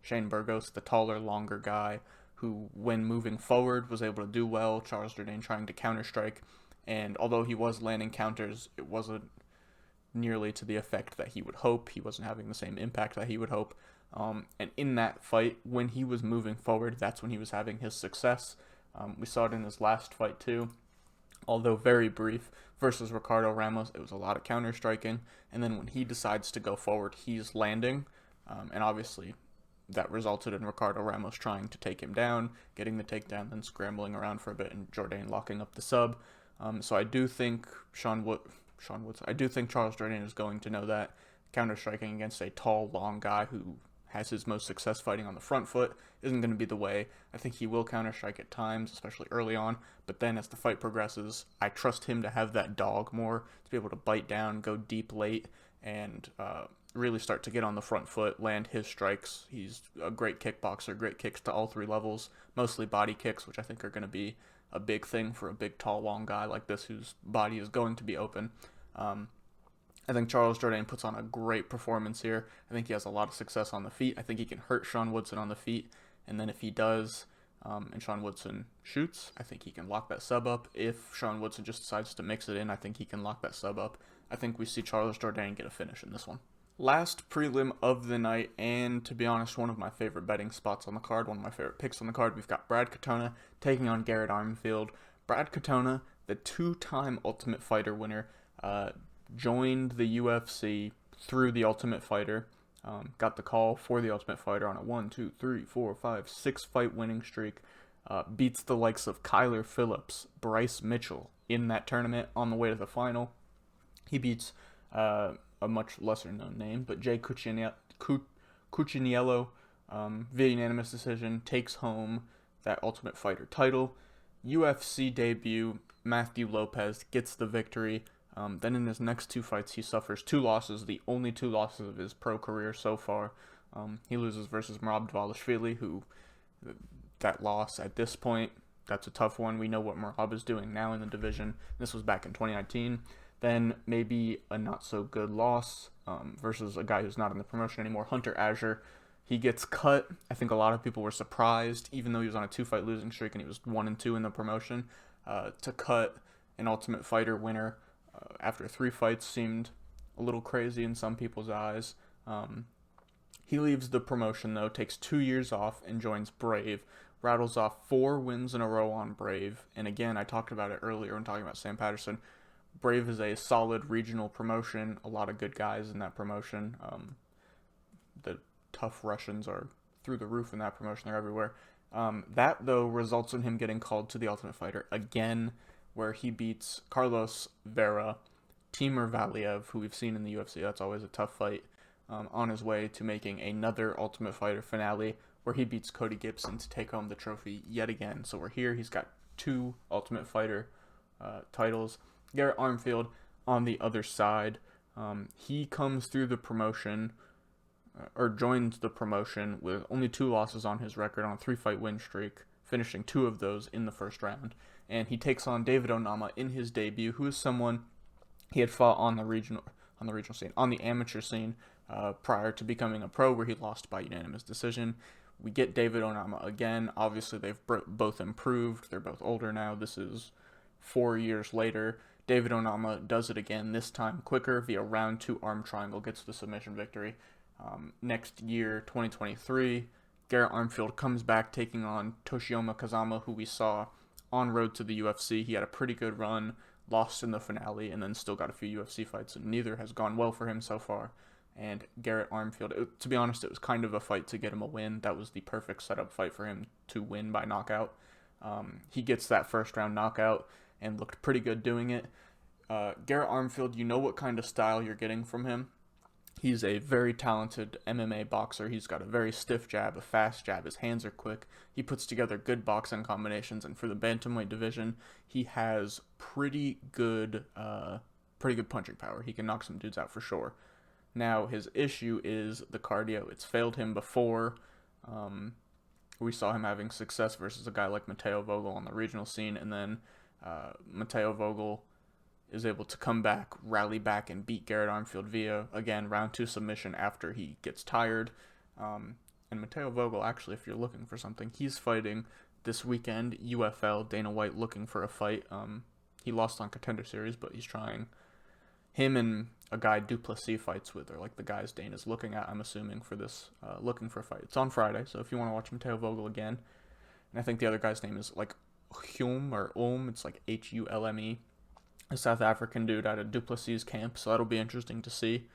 Shane Burgos, the taller, longer guy, who, when moving forward, was able to do well. Charles Jourdain trying to counter strike, and although he was landing counters, it wasn't nearly to the effect that he would hope. He wasn't having the same impact that he would hope. And in that fight, when he was moving forward, that's when he was having his success. We saw it in his last fight too, although very brief, versus Ricardo Ramos. It was a lot of counter striking, and then when he decides to go forward, he's landing, and obviously that resulted in Ricardo Ramos trying to take him down, getting the takedown, then scrambling around for a bit, and Jourdain locking up the sub. So I do think I do think Charles Jourdain is going to know that counter striking against a tall, long guy who has his most success fighting on the front foot isn't going to be the way. I think he will counter strike at times, especially early on, but then as the fight progresses, I trust him to have that dog more, to be able to bite down, go deep late, and really start to get on the front foot, land his strikes. He's a great kickboxer, great kicks to all three levels, mostly body kicks, which I think are going to be a big thing for a big, tall, long guy like this whose body is going to be open. I think Charles Jourdain puts on a great performance here. I think he has a lot of success on the feet. I think he can hurt Sean Woodson on the feet, and then if he does, and Sean Woodson shoots, I think he can lock that sub up. If Sean Woodson just decides to mix it in, I think he can lock that sub up. I think we see Charles Jourdain get a finish in this one. Last prelim of the night, and to be honest, one of my favorite betting spots on the card, one of my favorite picks on the card, we've got Brad Katona taking on Garrett Armfield. Brad Katona, the two-time Ultimate Fighter winner, joined the UFC through the Ultimate Fighter, got the call for the Ultimate Fighter on a 1, 2, 3, 4, 5, 6 fight winning streak, beats the likes of Kyler Phillips, Bryce Mitchell in that tournament on the way to the final. He beats a much lesser known name, but Jay Cuciniello via unanimous decision, takes home that Ultimate Fighter title. UFC debut, Matthew Lopez gets the victory. Then in his next two fights, he suffers 2 losses, the only 2 losses of his pro career so far. He loses versus Merab Dvalishvili, who, that loss at this point, that's a tough one. We know what Merab is doing now in the division. This was back in 2019. Then maybe a not-so-good loss versus a guy who's not in the promotion anymore, Hunter Azure. He gets cut. I think a lot of people were surprised, even though he was on a 2-fight losing streak and he was 1-2 in the promotion, to cut an Ultimate Fighter winner after 3 fights seemed a little crazy in some people's eyes. He leaves the promotion, though, takes 2 years off and joins Brave, rattles off 4 wins in a row on Brave. And again, I talked about it earlier when talking about Sam Patterson. Brave is a solid regional promotion, a lot of good guys in that promotion. The tough Russians are through the roof in that promotion, they're everywhere. That, though, results in him getting called to the Ultimate Fighter again, where he beats Carlos Vera, Timur Valiev, who we've seen in the UFC. That's always a tough fight, on his way to making another Ultimate Fighter finale, where he beats Cody Gibson to take home the trophy yet again. So we're here. He's got 2 Ultimate Fighter titles. Garrett Armfield on the other side. He comes through the promotion, or joins the promotion with only 2 losses on his record on a 3-fight win streak, finishing 2 of those in the first round. And he takes on David Onama in his debut, who is someone he had fought on the amateur scene, prior to becoming a pro, where he lost by unanimous decision. We get David Onama again. Obviously, they've both improved. They're both older now. This is 4 years later. David Onama does it again, this time quicker via round 2 arm triangle, gets the submission victory. Next year, 2023, Garrett Armfield comes back taking on Toshiyama Kazama, who we saw on road to the UFC. He had a pretty good run, lost in the finale, and then still got a few UFC fights, and neither has gone well for him so far. And Garrett Armfield, to be honest, it was kind of a fight to get him a win. That was the perfect setup fight for him to win by knockout. He gets that first round knockout and looked pretty good doing it. Garrett Armfield, you know what kind of style you're getting from him. He's a very talented MMA boxer. He's got a very stiff jab, a fast jab. His hands are quick. He puts together good boxing combinations, and for the bantamweight division, he has pretty good punching power. He can knock some dudes out for sure. Now his issue is the cardio. It's failed him before. We saw him having success versus a guy like Mateo Vogel on the regional scene, and then Mateo Vogel is able to come back, rally back, and beat Garrett Armfield via, again, round 2 submission after he gets tired. And Mateo Vogel, actually, if you're looking for something, he's fighting this weekend, UFL, Dana White looking for a fight. He lost on Contender Series, but he's trying. Him and a guy Plessis fights with are like the guys Dana's looking at, I'm assuming, for this, looking for a fight. It's on Friday, so if you want to watch Mateo Vogel again, and I think the other guy's name is like Hume or Ulm, it's like Hulme, a South African dude out of Plessis' camp, so that'll be interesting to see.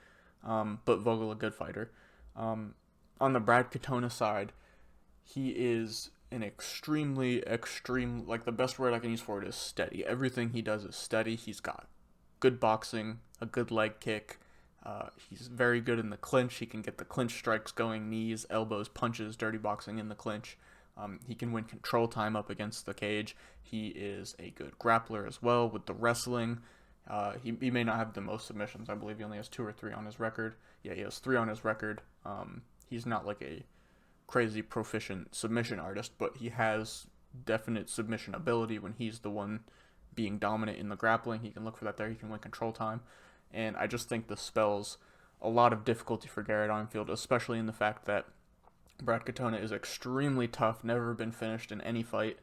But Vogel, a good fighter. On the Brad Katona side, he is an extreme, like the best word I can use for it is steady. Everything he does is steady. He's got good boxing, a good leg kick. He's very good in the clinch. He can get the clinch strikes going, knees, elbows, punches, dirty boxing in the clinch. He can win control time up against the cage. He is a good grappler as well with the wrestling. He may not have the most submissions. I believe he only has 2 or 3 on his record. Yeah, he has 3 on his record. He's not like a crazy proficient submission artist, but he has definite submission ability when he's the one being dominant in the grappling. He can look for that there. He can win control time. And I just think this spells a lot of difficulty for Garrett Armfield, especially in the fact that Brad Katona is extremely tough, never been finished in any fight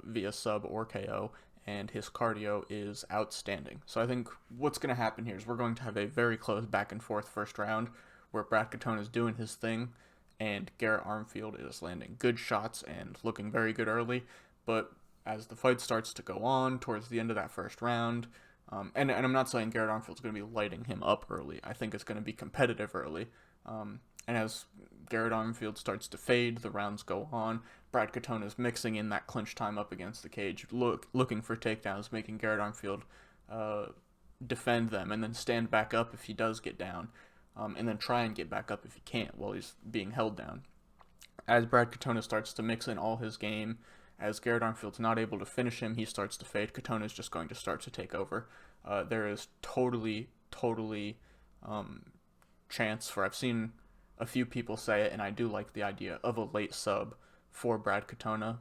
via sub or KO, and his cardio is outstanding. So I think what's going to happen here is we're going to have a very close back and forth first round where Brad Katona is doing his thing and Garrett Armfield is landing good shots and looking very good early. But as the fight starts to go on towards the end of that first round, and I'm not saying Garrett Armfield's going to be lighting him up early. I think it's going to be competitive early. And as Garrett Armfield starts to fade, the rounds go on. Brad Katona is mixing in that clinch time up against the cage, looking for takedowns, making Garrett Armfield defend them, and then stand back up if he does get down, and then try and get back up if he can't while he's being held down. As Brad Katona starts to mix in all his game, as Garrett Armfield's not able to finish him, he starts to fade. Katona's just going to start to take over. There is totally chance for, I've seen a few people say it, and I do like the idea of a late sub for Brad Katona.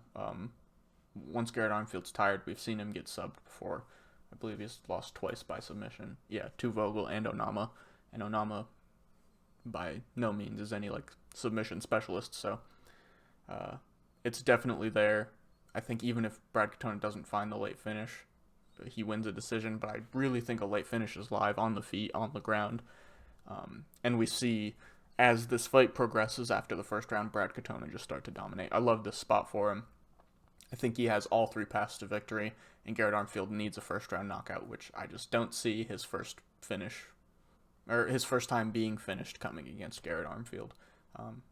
Once Garrett Armfield's tired, we've seen him get subbed before. I believe he's lost twice by submission. Yeah, to Vogel and Onama. And Onama, by no means, is any like submission specialist, so it's definitely there. I think even if Brad Katona doesn't find the late finish, he wins a decision, but I really think a late finish is live on the feet, on the ground. And we see, as this fight progresses after the first round, Brad Katona just start to dominate. I love this spot for him. I think he has all 3 paths to victory, and Garrett Armfield needs a first round knockout, which I just don't see his first finish, or his first time being finished coming against Garrett Armfield.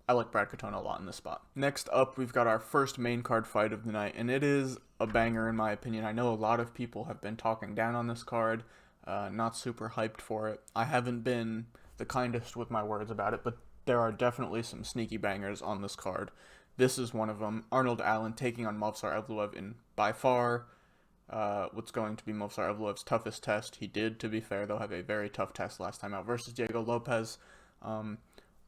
I like Brad Katona a lot in this spot. Next up, we've got our first main card fight of the night, and it is a banger in my opinion. I know a lot of people have been talking down on this card, not super hyped for it. I haven't been the kindest with my words about it, but there are definitely some sneaky bangers on this card. This is one of them. Arnold Allen taking on Movsar Evloev in by far what's going to be Movsar Evloev's toughest test. He did, to be fair, though, have a very tough test last time out versus Diego Lopez.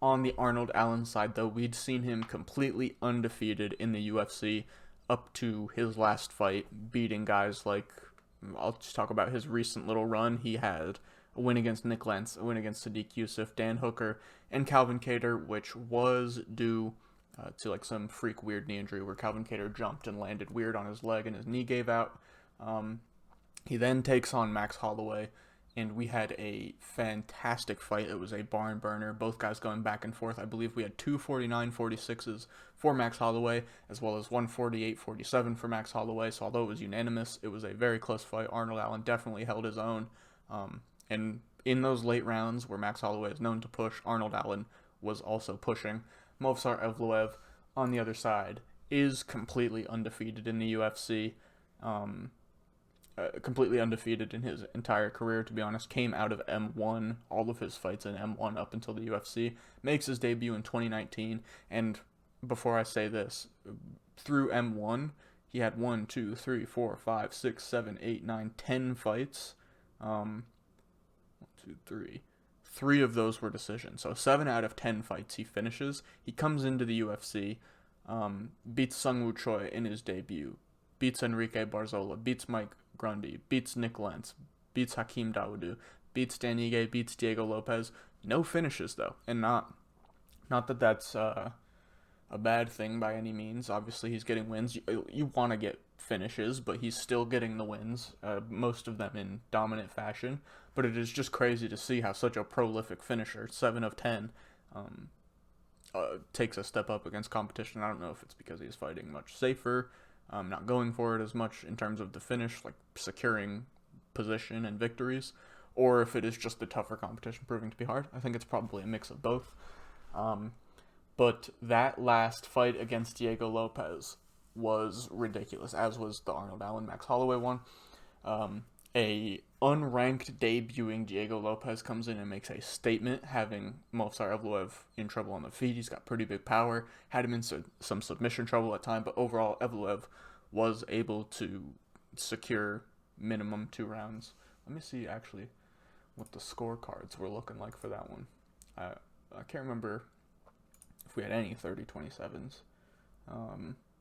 On the Arnold Allen side, though, we'd seen him completely undefeated in the UFC up to his last fight, beating guys like, I'll just talk about his recent little run. He had a win against Nick Lentz, a win against Sadiq Youssef, Dan Hooker, and Calvin Kattar, which was due to like some freak weird knee injury where Calvin Kattar jumped and landed weird on his leg and his knee gave out. He then takes on Max Holloway, and we had a fantastic fight. It was a barn burner, both guys going back and forth. I believe we had 2 49-46s for Max Holloway, as well as 1 48-47 for Max Holloway. So although it was unanimous, it was a very close fight. Arnold Allen definitely held his own. And in those late rounds where Max Holloway is known to push, Arnold Allen was also pushing. Movsar Evloev, on the other side, is completely undefeated in the UFC. completely undefeated in his entire career, to be honest. Came out of M1, all of his fights in M1 up until the UFC. Makes his debut in 2019. And before I say this, through M1, he had 1, 2, 3, 4, 5, 6, 7, 8, 9, 10 fights. 1, 2, 3. 3 of those were decisions. So 7 out of 10 fights he finishes. He comes into the UFC, beats Sung Woo Choi in his debut, beats Enrique Barzola, beats Mike Grundy, beats Nick Lentz, beats Hakeem Dawodu, beats Dan Ige, beats Diego Lopez. No finishes though, and not that that's a bad thing by any means. Obviously, he's getting wins. You want to get finishes, but he's still getting the wins, most of them in dominant fashion. But it is just crazy to see how such a prolific finisher, 7 of 10, takes a step up against competition. I don't know if it's because he's fighting much safer, not going for it as much in terms of the finish, like securing position and victories, or if it is just the tougher competition proving to be hard. I think it's probably a mix of both. But that last fight against Diego Lopez was ridiculous, as was the Arnold Allen Max Holloway one. A unranked debuting Diego Lopez comes in and makes a statement, having Movsar Evloev in trouble on the feet. He's got pretty big power, had him in some submission trouble at time, but overall Evloev was able to secure minimum 2 rounds. Let me see actually what the scorecards were looking like for that one. I can't remember if we had any 30-27s.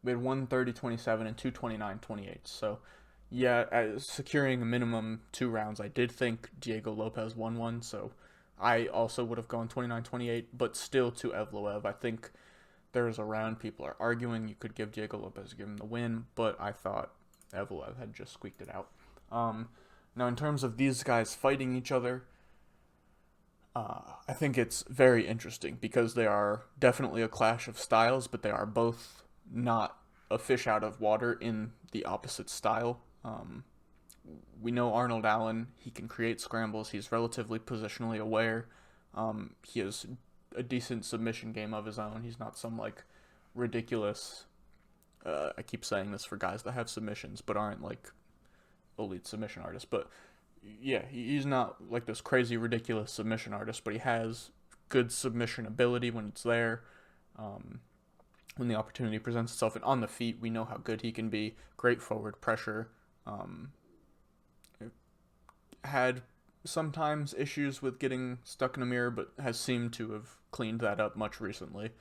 We had 1 30-27 and 2 29-28. So, yeah, securing a minimum 2 rounds, I did think Diego Lopez won one. So, I also would have gone 29-28, but still to Evloev. I think there's a round people are arguing you could give Diego Lopez, give him the win, but I thought Evloev had just squeaked it out. Now, in terms of these guys fighting each other, I think it's very interesting because they are definitely a clash of styles, but they are both not a fish out of water in the opposite style. We know Arnold Allen, he can create scrambles, he's relatively positionally aware, he has a decent submission game of his own, he's not some like ridiculous, I keep saying this for guys that have submissions but aren't like elite submission artists, but yeah, he's not like this crazy ridiculous submission artist, but he has good submission ability when it's there, when the opportunity presents itself. And on the feet, we know how good he can be. Great forward pressure. Had sometimes issues with getting stuck in a mirror, but has seemed to have cleaned that up much recently.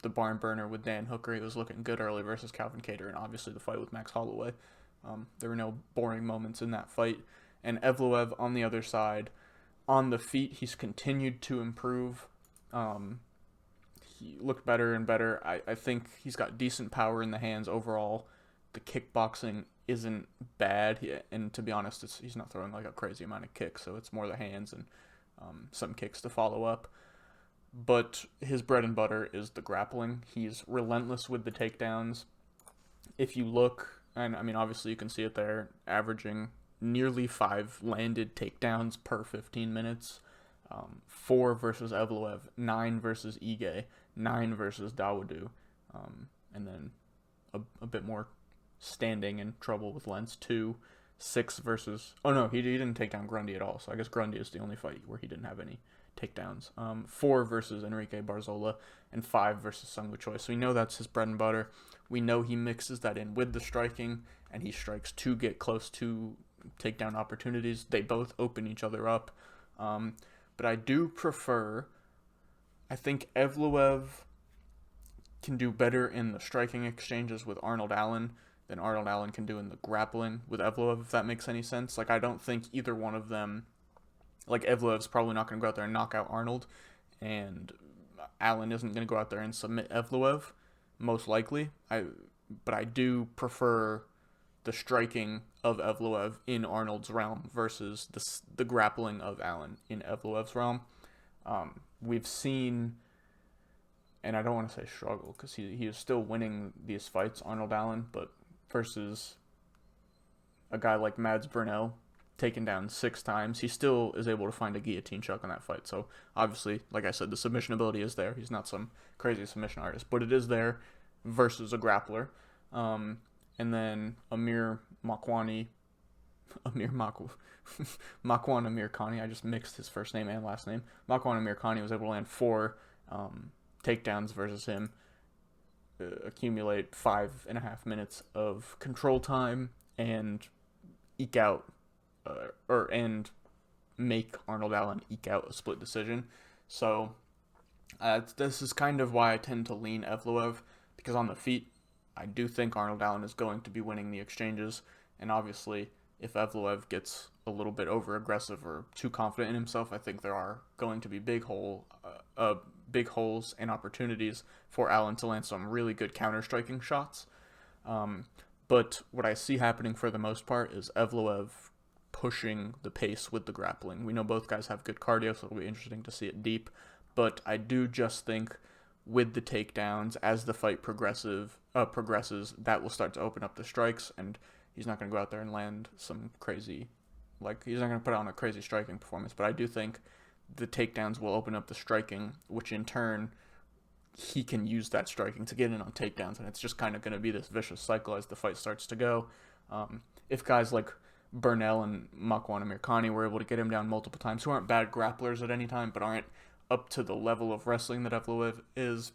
The barn burner with Dan Hooker, he was looking good early versus Calvin Kattar, and obviously the fight with Max Holloway. There were no boring moments in that fight. And Evloev on the other side, on the feet, he's continued to improve. He looked better and better. I think he's got decent power in the hands overall. The kickboxing isn't bad, and to be honest, he's not throwing like a crazy amount of kicks, so it's more the hands and some kicks to follow up. But his bread and butter is the grappling. He's relentless with the takedowns. If you look, and I mean obviously you can see it there, averaging nearly 5 landed takedowns per 15 minutes. 4 versus Evloev, 9 versus Ige, 9 versus Dawodu, and then a bit more standing in trouble with Lentz, 2, 6 versus... Oh no, he didn't take down Grundy at all, so I guess Grundy is the only fight where he didn't have any takedowns. 4 versus Enrique Barzola, and 5 versus Sung Woo Choi. So we know that's his bread and butter. We know he mixes that in with the striking, and he strikes to get close to takedown opportunities. They both open each other up. But I do prefer... I think Evloev can do better in the striking exchanges with Arnold Allen than Arnold Allen can do in the grappling with Evloev, if that makes any sense. Like, I don't think either one of them... Like, Evloev's probably not going to go out there and knock out Arnold, and Allen isn't going to go out there and submit Evloev, most likely. But I do prefer the striking of Evloev in Arnold's realm versus the grappling of Allen in Evloev's realm. We've seen, and I don't want to say struggle, because he is still winning these fights, Arnold Allen, but versus a guy like Mads Burnell, taken down 6 times, he still is able to find a guillotine choke in that fight. So obviously, like I said, the submission ability is there. He's not some crazy submission artist, but it is there versus a grappler. And then Amir Makwani Makwan Amirkhani. I just mixed his first name and last name. Makwan Amirkhani was able to land 4 takedowns versus him, accumulate 5.5 minutes of control time, and eke out and make Arnold Allen eke out a split decision. So this is kind of why I tend to lean Evloev, because on the feet, I do think Arnold Allen is going to be winning the exchanges, and obviously, if Evloev gets a little bit over aggressive or too confident in himself, I think there are going to be big holes and opportunities for Allen to land some really good counter striking shots. But what I see happening for the most part is Evloev pushing the pace with the grappling. We know both guys have good cardio, so it'll be interesting to see it deep. But I do just think with the takedowns, as the fight progresses, that will start to open up the strikes, and he's not going to go out there and land some crazy, he's not going to put on a crazy striking performance. But I do think the takedowns will open up the striking, which in turn, he can use that striking to get in on takedowns, and it's just kind of going to be this vicious cycle as the fight starts to go. If guys like Burnell and Makwan Amirkhani were able to get him down multiple times, who aren't bad grapplers at any time, but aren't up to the level of wrestling that Evloev is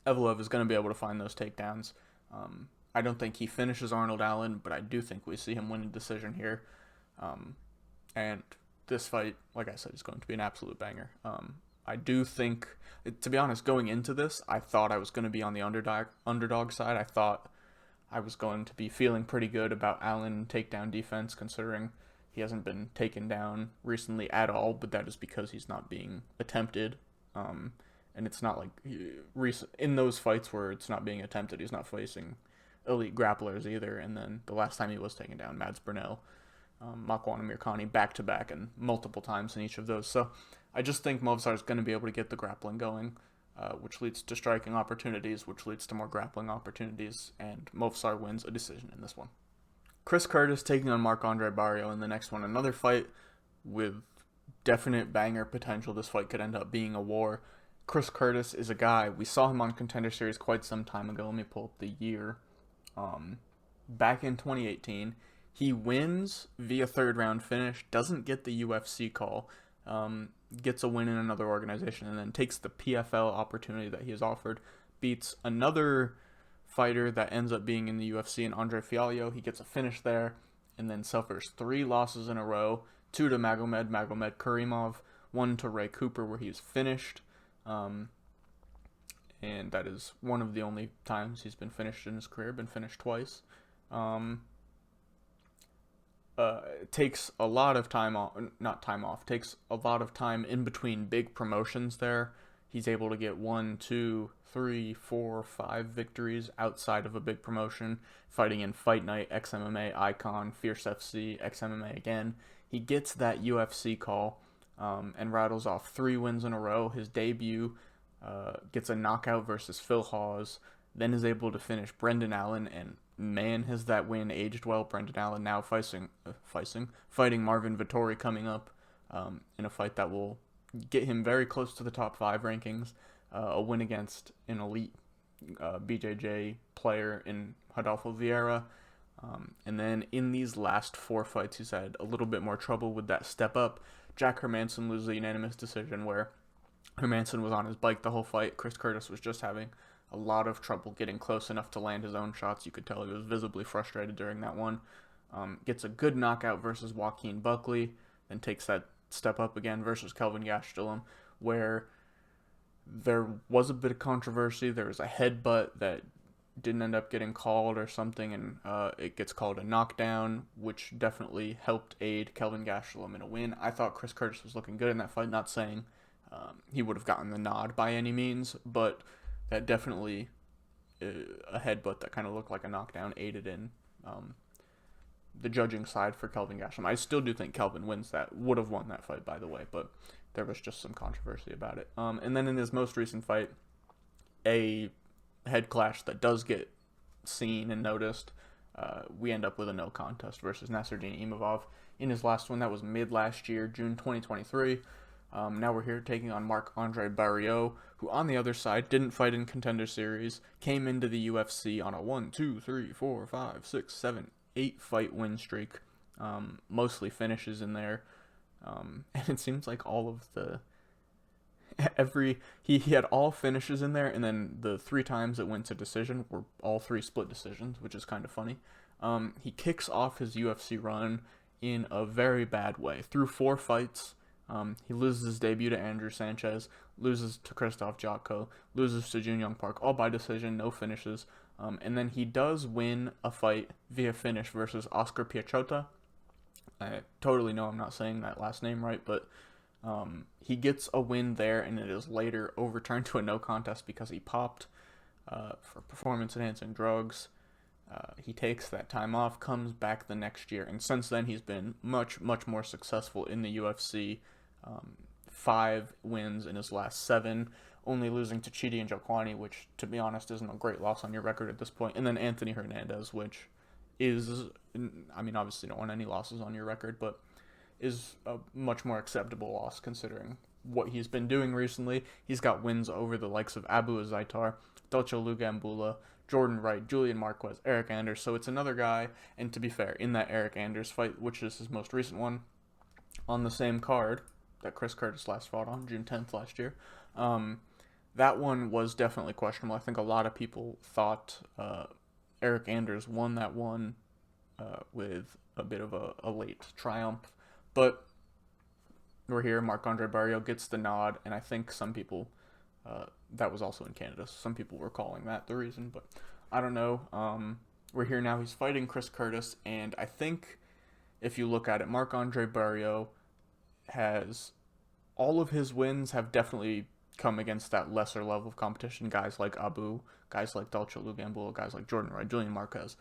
going to be able to find those takedowns. I don't think he finishes Arnold Allen, but I do think we see him win a decision here. And this fight, like I said, is going to be an absolute banger. I do think, to be honest, going into this, I thought I was going to be on the underdog side. I thought I was going to be feeling pretty good about Allen takedown defense, considering he hasn't been taken down recently at all, but that is because he's not being attempted. And it's not like in those fights where it's not being attempted, he's not facing elite grapplers either. And then the last time he was taken down, Mads Burnell, Makwan Amirkhani back-to-back and multiple times in each of those. So I just think Movsar is going to be able to get the grappling going, which leads to striking opportunities, which leads to more grappling opportunities, and Movsar wins a decision in this one. Chris Curtis taking on Marc-Andre Barriault in the next one. Another fight with definite banger potential. This fight could end up being a war. Chris Curtis is a guy, we saw him on Contender Series quite some time ago. Let me pull up the year. Back in 2018, he wins via third round finish, doesn't get the UFC call, gets a win in another organization, and then takes the PFL opportunity that he is offered, beats another fighter that ends up being in the UFC, and Andre Fialho. He gets a finish there, and then suffers 3 losses in a row, 2 to Magomed Karimov, 1 to Ray Cooper, where he's finished. And that is one of the only times he's been finished in his career, been finished twice. Takes a lot of time off, takes a lot of time in between big promotions there. He's able to get 1, 2, 3, 4, 5 victories outside of a big promotion, fighting in Fight Night, XMMA, Icon, Fierce FC, XMMA again. He gets that UFC call and rattles off 3 wins in a row. His debut gets a knockout versus Phil Hawes, then is able to finish Brendan Allen, and man, has that win aged well. Brendan Allen now fighting Marvin Vettori coming up in a fight that will get him very close to the top 5 rankings, a win against an elite BJJ player in Rodolfo Vieira. And then in these last 4 fights, he's had a little bit more trouble with that step up. Jack Hermansson loses a unanimous decision where Hermansson was on his bike the whole fight. Chris Curtis was just having a lot of trouble getting close enough to land his own shots. You could tell he was visibly frustrated during that one. Gets a good knockout versus Joaquin Buckley, then takes that step up again versus Kelvin Gastelum, where there was a bit of controversy. There was a headbutt that didn't end up getting called or something, and it gets called a knockdown, which definitely helped aid Kelvin Gastelum in a win. I thought Chris Curtis was looking good in that fight, not saying he would have gotten the nod by any means, but that definitely, a headbutt that kind of looked like a knockdown, aided in the judging side for Kelvin Gastelum. I still do think Kelvin would have won that fight, by the way, but there was just some controversy about it. And then in his most recent fight, a head clash that does get seen and noticed, we end up with a no contest versus Nasruddin Imavov. In his last one, that was mid last year, June 2023. Now we're here taking on Marc-Andre Barriault, who on the other side didn't fight in Contender Series, came into the UFC on a 1, 2, 3, 4, 5, 6, 7, 8 fight win streak, mostly finishes in there. And it seems like all of the he had all finishes in there, and then the 3 times it went to decision were all 3 split decisions, which is kind of funny. He kicks off his UFC run in a very bad way. Through 4 fights, he loses his debut to Andrew Sanchez, loses to Krzysztof Jotko, loses to Jun Young Park, all by decision, no finishes. And then he does win a fight via finish versus Oscar Piechota. I totally know I'm not saying that last name right, but he gets a win there, and it is later overturned to a no contest because he popped for performance-enhancing drugs. He takes that time off, comes back the next year, and since then he's been much, much more successful in the UFC. 5 wins in his last 7, only losing to Chidi and Jokwani, which, to be honest, isn't a great loss on your record at this point. And then Anthony Hernandez, which is, I mean, obviously you don't want any losses on your record, but is a much more acceptable loss considering what he's been doing recently. He's got wins over the likes of Abu Azaitar, Dolce Lugambula, Jordan Wright, Julian Marquez, Eric Anders. So it's another guy, and to be fair, in that Eric Anders fight, which is his most recent one, on the same card that Chris Curtis last fought on, June 10th last year, that one was definitely questionable. I think a lot of people thought Eric Anders won that one with a bit of a late triumph. But we're here. Marc-Andre Barriault gets the nod, and I think some people, that was also in Canada, so some people were calling that the reason, but I don't know. We're here now. He's fighting Chris Curtis, and I think if you look at it, Marc-Andre Barriault has, all of his wins have definitely come against that lesser level of competition. Guys like Abu, guys like Dolce Lugambula, guys like Jordan Wright, Julian Marquez.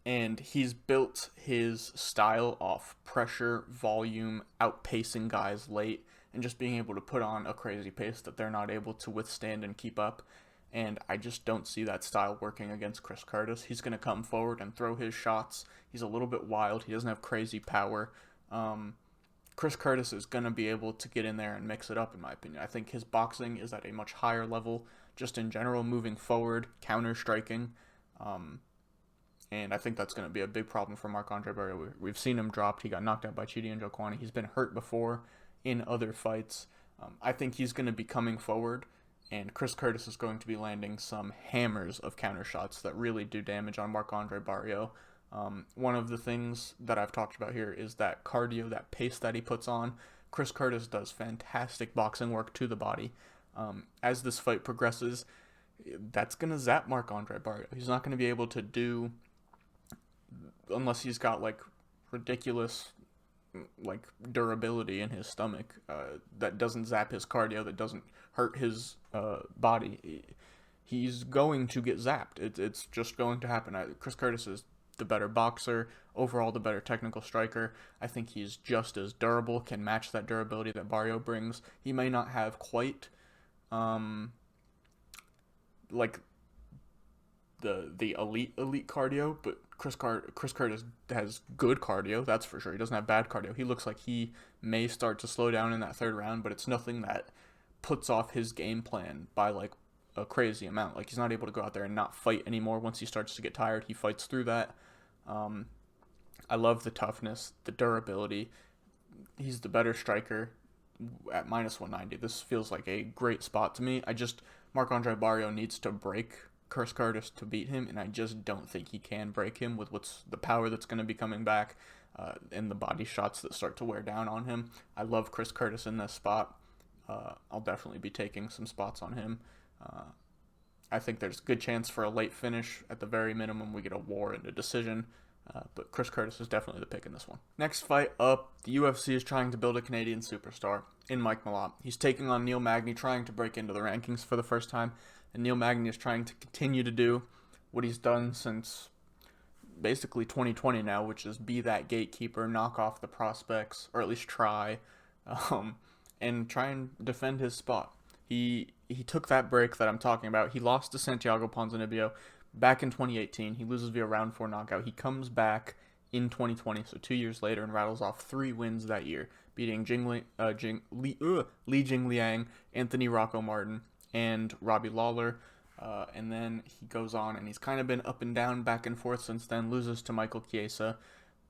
And he's built his style off pressure, volume, outpacing guys late, and just being able to put on a crazy pace that they're not able to withstand and keep up. And I just don't see that style working against Chris Curtis. He's going to come forward and throw his shots. He's a little bit wild. He doesn't have crazy power. Chris Curtis is going to be able to get in there and mix it up, in my opinion. I think his boxing is at a much higher level, just in general, moving forward, counter-striking. And I think that's going to be a big problem for Marc-Andre Barriault. We've seen him dropped. He got knocked out by Chidi and Jokwani. He's been hurt before in other fights. I think he's going to be coming forward, and Chris Curtis is going to be landing some hammers of counter shots that really do damage on Marc-Andre Barriault. One of the things that I've talked about here is that cardio, that pace that he puts on. Chris Curtis does fantastic boxing work to the body. As this fight progresses, that's going to zap Marc-Andre Barriault. He's not going to be able to do, unless he's got like ridiculous like durability in his stomach that doesn't zap his cardio, that doesn't hurt his body, he's going to get zapped. It's just going to happen. Chris Curtis is the better boxer, overall the better technical striker. I think he's just as durable, can match that durability that Barriault brings. He may not have quite like the elite cardio, but Chris Curtis has good cardio, that's for sure. He doesn't have bad cardio. He looks like he may start to slow down in that 3rd round, but it's nothing that puts off his game plan by like a crazy amount. Like, he's not able to go out there and not fight anymore. Once he starts to get tired, he fights through that. I love the toughness, the durability. He's the better striker at minus 190. This feels like a great spot to me. Marc-Andre Barriault needs to break Chris Curtis to beat him, and I just don't think he can break him with what's the power that's going to be coming back and the body shots that start to wear down on him. I love Chris Curtis in this spot. I'll definitely be taking some spots on him. I think there's a good chance for a late finish. At the very minimum, we get a war and a decision. But Chris Curtis is definitely the pick in this one. Next fight up, the UFC is trying to build a Canadian superstar in Mike Malott. He's taking on Neil Magny, trying to break into the rankings for the first time. And Neil Magny is trying to continue to do what he's done since basically 2020 now, which is be that gatekeeper, knock off the prospects, or at least try, and try and defend his spot. He took that break that I'm talking about. He lost to Santiago Ponzinibbio back in 2018. He loses via round 4 knockout. He comes back in 2020, so 2 years later, and rattles off 3 wins that year, beating Li Jingliang, Anthony Rocco Martin, and Robbie Lawler. And then he goes on, and he's kind of been up and down, back and forth since then. Loses to Michael Chiesa,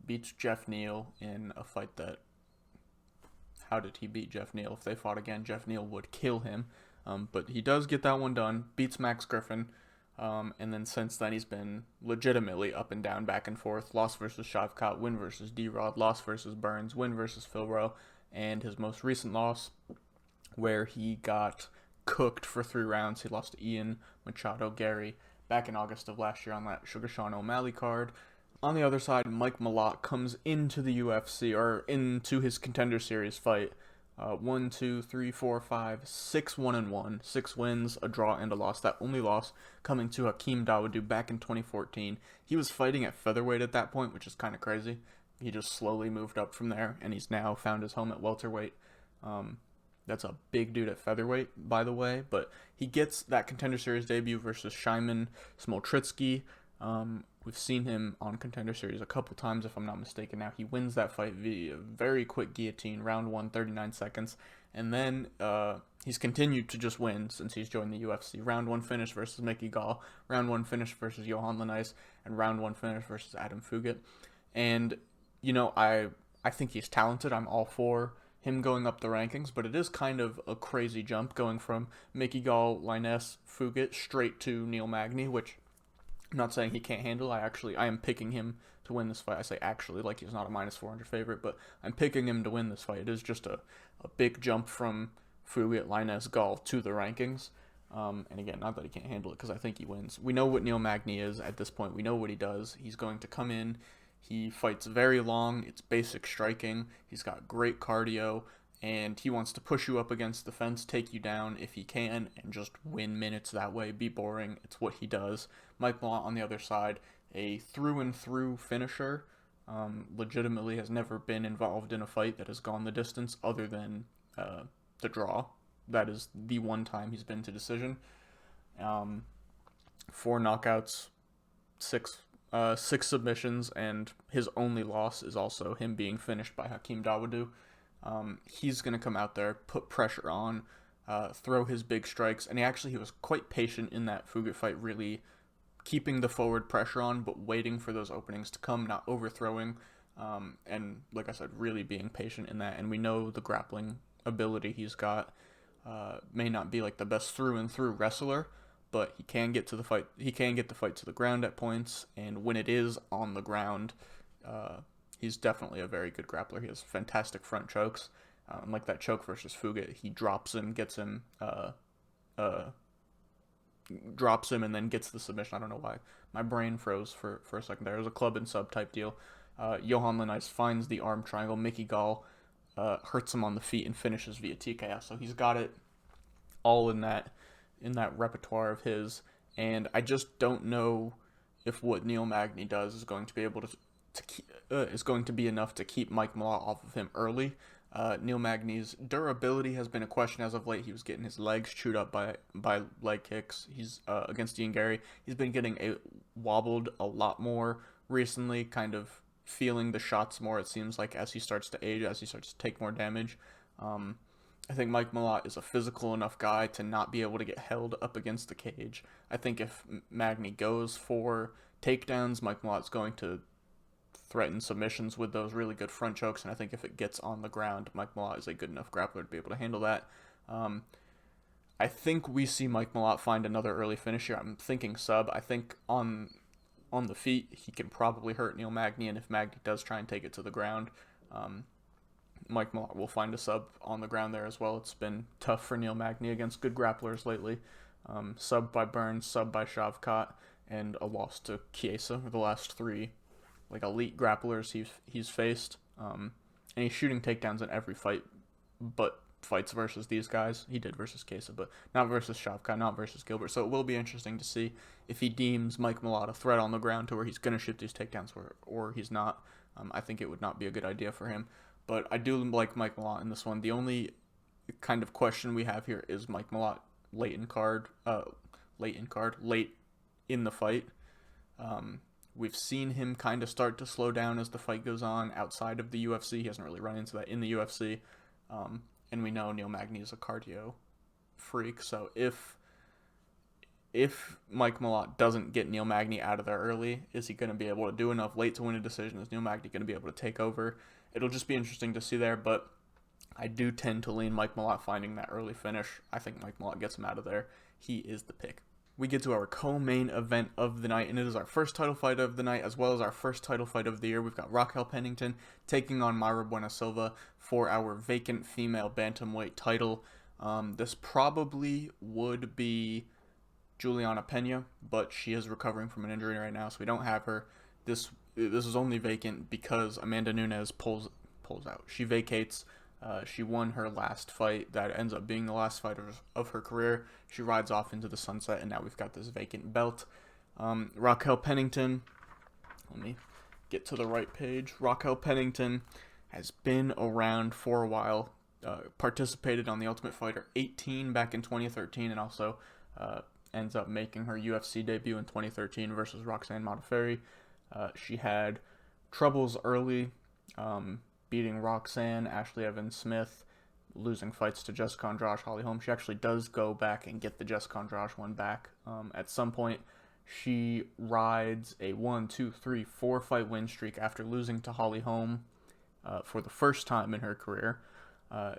beats Jeff Neal in a fight that, how did he beat Jeff Neal? If they fought again, Jeff Neal would kill him. But he does get that one done, beats Max Griffin, and then since then he's been legitimately up and down, back and forth. Loss versus Shavkat, win versus D-Rod, loss versus Burns, win versus Phil Rowe, and his most recent loss, where he got cooked for 3 rounds. He lost to Ian Machado Gary back in August of last year on that Sugar Sean O'Malley card. On the other side, Mike Malott comes into the UFC, or into his Contender Series fight. 1, 2, 3, 4, 5, 6 1-1, 6 wins, a draw, and a loss. That only loss coming to Hakeem Dawodu back in 2014. He was fighting at featherweight at that point, which is kind of crazy. He just slowly moved up from there, and he's now found his home at welterweight. That's a big dude at featherweight, by the way, but he gets that Contender Series debut versus Szymon Smoltritsky. We've seen him on Contender Series a couple times, if I'm not mistaken. Now he wins that fight via very quick guillotine, round 1, 39 seconds, and then he's continued to just win since he's joined the UFC. Round 1 finish versus Mickey Gall, round 1 finish versus Johan Lanice, and round 1 finish versus Adam Fugit. And I think he's talented. I'm all for him going up the rankings, but it is kind of a crazy jump going from Mickey Gall, Linares, Fugit straight to Neil Magny, which I'm not saying he can't handle. I am picking him to win this fight. I say actually, like he's not a minus 400 favorite, but I'm picking him to win this fight. It is just a big jump from Fugit, Linares, Gall to the rankings. And again, not that he can't handle it, because I think he wins. We know what Neil Magny is at this point. We know what he does. He's going to come in. He fights very long. It's basic striking. He's got great cardio, and he wants to push you up against the fence, take you down if he can, and just win minutes that way, be boring. It's what he does. Mike Malott on the other side, a through-and-through finisher, legitimately has never been involved in a fight that has gone the distance other than the draw. That is the one time he's been to decision. 4 knockouts, 6 submissions, and his only loss is also him being finished by Hakeem Dawodu. He's going to come out there, put pressure on, throw his big strikes, and he was quite patient in that Fugit fight, really keeping the forward pressure on, but waiting for those openings to come, not overthrowing, and like I said, really being patient in that. And we know the grappling ability he's got. May not be like the best through and through wrestler, but he can get to the fight. He can get the fight to the ground at points, and when it is on the ground, he's definitely a very good grappler. He has fantastic front chokes. Like that choke versus Fugit, he drops him, drops him, and then gets the submission. I don't know why. My brain froze for a second there. It was a club and sub type deal. Johan Lanice finds the arm triangle. Mickey Gall hurts him on the feet and finishes via TKO. So he's got it all in that repertoire of his. And I just don't know if what Neil Magny does is going to be able is going to be enough to keep Mike Malott off of him early. Neil Magny's durability has been a question as of late. He was getting his legs chewed up by leg kicks. He's against Ian Gary. He's been getting wobbled a lot more recently, kind of feeling the shots more, it seems like, as he starts to age, as he starts to take more damage. I think Mike Malott is a physical enough guy to not be able to get held up against the cage. I think if Magny goes for takedowns, Mike Malott's going to threaten submissions with those really good front chokes, and I think if it gets on the ground, Mike Malott is a good enough grappler to be able to handle that. I think we see Mike Malott find another early finish here. I'm thinking sub. I think on the feet, he can probably hurt Neil Magny, and if Magny does try and take it to the ground, Mike Malott will find a sub on the ground there as well. It's been tough for Neil Magny against good grapplers lately. Sub by Burns, sub by Shavkat, and a loss to Chiesa, the last 3 elite grapplers he's faced. And he's shooting takedowns in every fight, but fights versus these guys. He did versus Chiesa, but not versus Shavkat, not versus Gilbert. So it will be interesting to see if he deems Mike Malott a threat on the ground to where he's going to shoot these takedowns or he's not. I think it would not be a good idea for him. But I do like Mike Malott in this one. The only kind of question we have here is Mike Malott late in the fight. We've seen him kind of start to slow down as the fight goes on outside of the UFC. He hasn't really run into that in the UFC. And we know Neil Magny is a cardio freak. So if if Mike Malott doesn't get Neil Magny out of there early, is he going to be able to do enough late to win a decision? Is Neil Magny going to be able to take over? It'll just be interesting to see there, but I do tend to lean Mike Malott finding that early finish. I think Mike Malott gets him out of there. He is the pick. We get to our co-main event of the night, and it is our first title fight of the night, as well as our first title fight of the year. We've got Raquel Pennington taking on Mayra Bueno Silva for our vacant female bantamweight title. This probably would be Juliana Pena, but she is recovering from an injury right now, so we don't have her. This is only vacant because Amanda Nunes pulls out. She vacates. She won her last fight. That ends up being the last fight of her career. She rides off into the sunset, and now we've got this vacant belt. Raquel Pennington, let me get to the right page. Raquel Pennington has been around for a while, participated on The Ultimate Fighter 18 back in 2013, and also ends up making her UFC debut in 2013 versus Roxanne Modafferi. She had troubles early, beating Roxanne, Ashley Evans Smith, losing fights to Jessica Andrade, Holly Holm. She actually does go back and get the Jessica Andrade one back. At some point, she rides a 4 fight win streak after losing to Holly Holm for the first time in her career.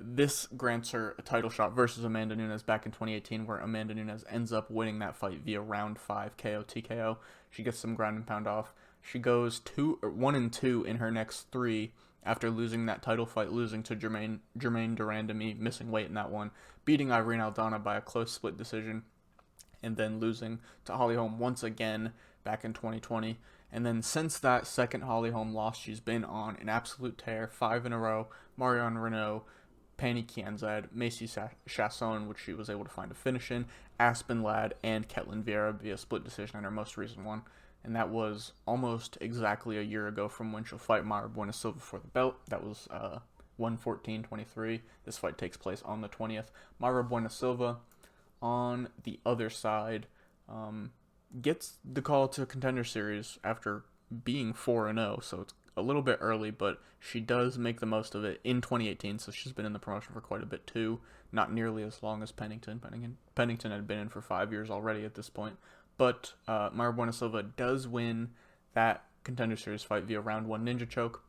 This grants her a title shot versus Amanda Nunes back in 2018, where Amanda Nunes ends up winning that fight via round 5 KO TKO. She gets some ground and pound off. She goes 1-2 in her next 3 after losing that title fight, losing to Jermaine Durandamy, missing weight in that one, beating Irene Aldana by a close split decision, and then losing to Holly Holm once again back in 2020. And then since that second Holly Holm loss, she's been on an absolute tear, 5 in a row. Marion Renault, Pannie Kianzad, Macy Chasson, which she was able to find a finish in, Aspen Ladd, and Ketlin Vieira via split decision in her most recent one. And that was almost exactly a year ago from when she'll fight Mayra Bueno Silva for the belt. That was 1/14/23. This fight takes place on the 20th. Mayra Bueno Silva, on the other side, gets the call to Contender Series after being 4-0, so it's a little bit early, but she does make the most of it in 2018, so she's been in the promotion for quite a bit too. Not nearly as long as Pennington. Pennington had been in for 5 years already at this point. But Mayra Bueno Silva does win that Contender Series fight via round 1 ninja choke,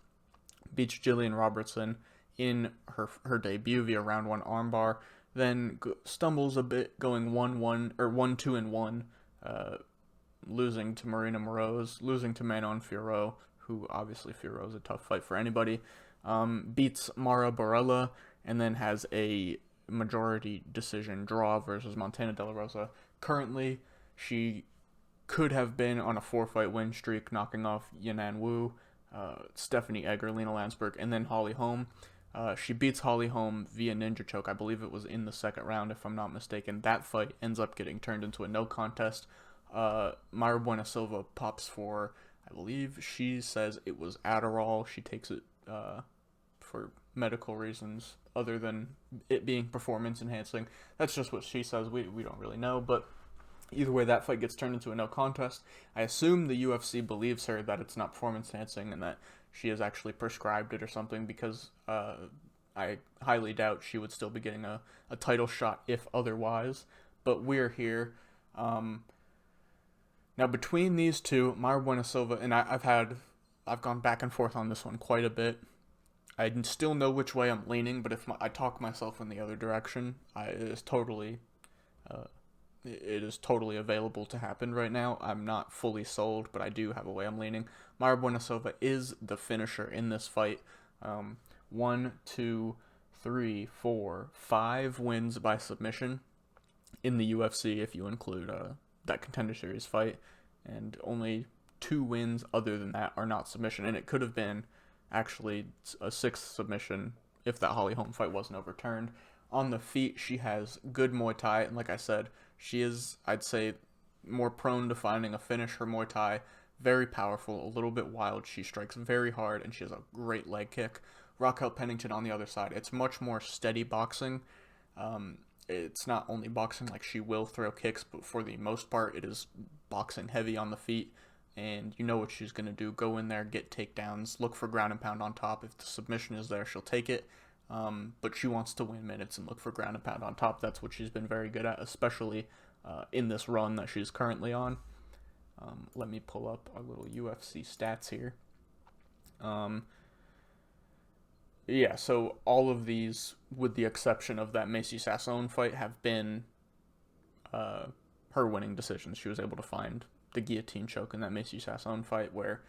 beats Jillian Robertson in her debut via round 1 armbar, then stumbles a bit going 1-1 or 1-2-1, losing to Marina Moroz, losing to Manon Fiorot, who obviously Fiorot is a tough fight for anybody, beats Mara Barella, and then has a majority decision draw versus Montana De La Rosa. Currently, she could have been on a 4-fight win streak, knocking off Yanan Wu, Stephanie Egger, Lena Landsberg, and then Holly Holm. She beats Holly Holm via ninja choke. I believe it was in the second round, if I'm not mistaken. That fight ends up getting turned into a no contest. Mayra Bueno Silva pops for, I believe she says it was Adderall. She takes it for medical reasons other than it being performance enhancing. That's just what she says. We don't really know, but either way, that fight gets turned into a no contest. I assume the UFC believes her that it's not performance enhancing and that she has actually prescribed it or something, because I highly doubt she would still be getting a title shot if otherwise. But we're here. Now, between these two, Mayra Bueno Silva, and I've gone back and forth on this one quite a bit. I still know which way I'm leaning, but if I talk myself in the other direction, it is totally available to happen right now. I'm not fully sold, but I do have a way I'm leaning. Mayra Bueno Silva is the finisher in this fight. 1, 2, 3, 4, 5 wins by submission in the UFC, if you include that Contender Series fight, and only 2 wins other than that are not submission, and it could have been actually a 6th submission if that Holly Holm fight wasn't overturned. On the feet, she has good Muay Thai, and like I said, she is, I'd say, more prone to finding a finish. Her Muay Thai, very powerful, a little bit wild. She strikes very hard, and she has a great leg kick. Raquel Pennington on the other side, it's much more steady boxing. It's not only boxing, like she will throw kicks, but for the most part, it is boxing heavy on the feet, and you know what she's going to do. Go in there, get takedowns, look for ground and pound on top. If the submission is there, she'll take it. But she wants to win minutes and look for ground and pound on top. That's what she's been very good at, especially in this run that she's currently on. Let me pull up our little UFC stats here. Yeah, so all of these, with the exception of that Macy Sassone fight, have been her winning decisions. She was able to find the guillotine choke in that Macy Sassone fight where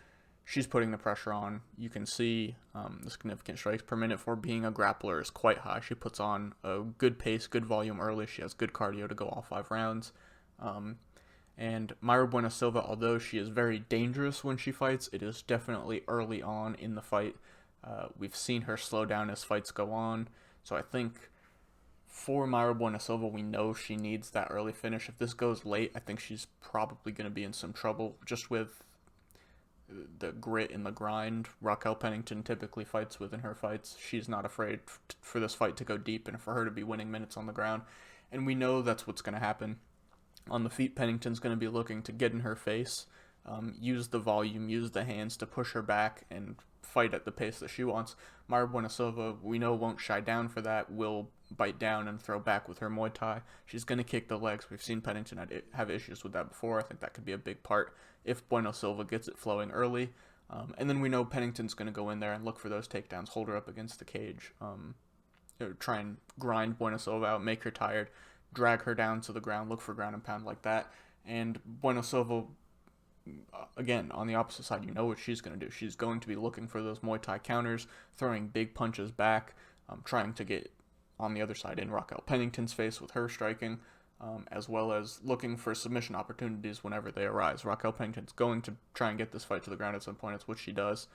she's putting the pressure on. You can see the significant strikes per minute for being a grappler is quite high. She puts on a good pace, good volume early. She has good cardio to go all 5 rounds. And Mayra Bueno Silva, although she is very dangerous when she fights, it is definitely early on in the fight. We've seen her slow down as fights go on. So I think for Mayra Bueno Silva, we know she needs that early finish. If this goes late, I think she's probably going to be in some trouble just with the grit and the grind Raquel Pennington typically fights with in her fights. She's not afraid for this fight to go deep and for her to be winning minutes on the ground. And we know that's what's going to happen. On the feet, Pennington's going to be looking to get in her face, use the volume, use the hands to push her back and fight at the pace that she wants. Mayra Bueno Silva, we know, won't shy down for that, will bite down and throw back with her Muay Thai. She's going to kick the legs. We've seen Pennington have issues with that before. I think that could be a big part if Bueno Silva gets it flowing early. And then we know Pennington's going to go in there and look for those takedowns, hold her up against the cage, try and grind Bueno Silva out, make her tired, drag her down to the ground, look for ground and pound like that. And Bueno Silva, again, on the opposite side, you know what she's going to do. She's going to be looking for those Muay Thai counters, throwing big punches back, trying to get on the other side in Raquel Pennington's face with her striking, as well as looking for submission opportunities whenever they arise. Raquel Pennington's going to try and get this fight to the ground at some point. It's what she does.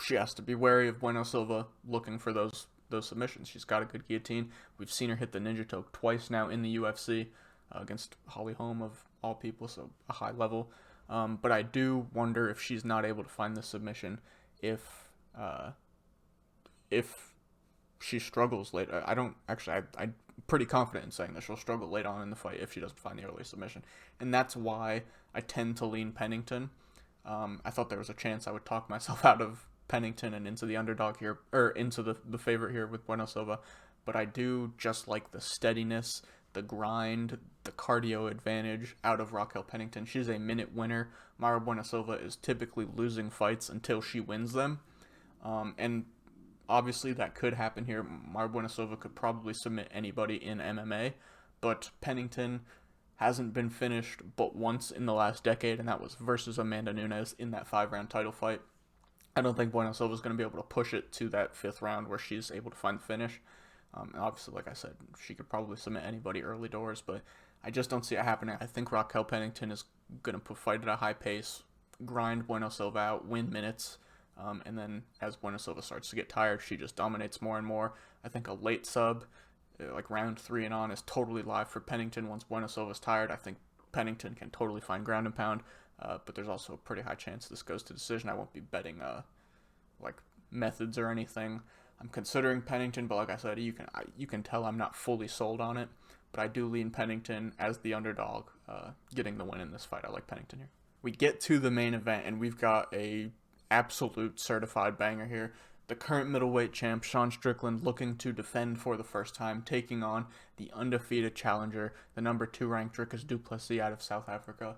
She has to be wary of Bueno Silva looking for those submissions. She's got a good guillotine. We've seen her hit the ninja choke twice now in the UFC against Holly Holm of all people, so a high level. But I do wonder if she's not able to find the submission, if she struggles late. I'm pretty confident in saying that she'll struggle late on in the fight if she doesn't find the early submission, and that's why I tend to lean Pennington. I thought there was a chance I would talk myself out of Pennington and into the underdog here, or into the favorite here with Bueno Silva, but I do just like the steadiness, the grind, the cardio advantage out of Raquel Pennington. She's a minute winner. Mayra Bueno Silva is typically losing fights until she wins them, and obviously that could happen here. Mayra Bueno Silva could probably submit anybody in MMA, but Pennington hasn't been finished but once in the last decade, and that was versus Amanda Nunes in that 5-round title fight. I don't think Bueno Silva is going to be able to push it to that 5th round where she's able to find the finish. And obviously, like I said, she could probably submit anybody early doors, but I just don't see it happening. I think Raquel Pennington is going to fight at a high pace, grind Bueno Silva out, win minutes, and then as Bueno Silva starts to get tired, she just dominates more and more. I think a late sub, like round 3 and on, is totally live for Pennington. Once Bueno Silva's tired, I think Pennington can totally find ground and pound. But there's also a pretty high chance this goes to decision. I won't be betting like methods or anything. I'm considering Pennington, but like I said, you can tell I'm not fully sold on it. But I do lean Pennington as the underdog, getting the win in this fight. I like Pennington here. We get to the main event, and we've got a absolute certified banger here. The current middleweight champ, Sean Strickland, looking to defend for the first time, taking on the undefeated challenger, the number 2 ranked Dricus du Plessis out of South Africa.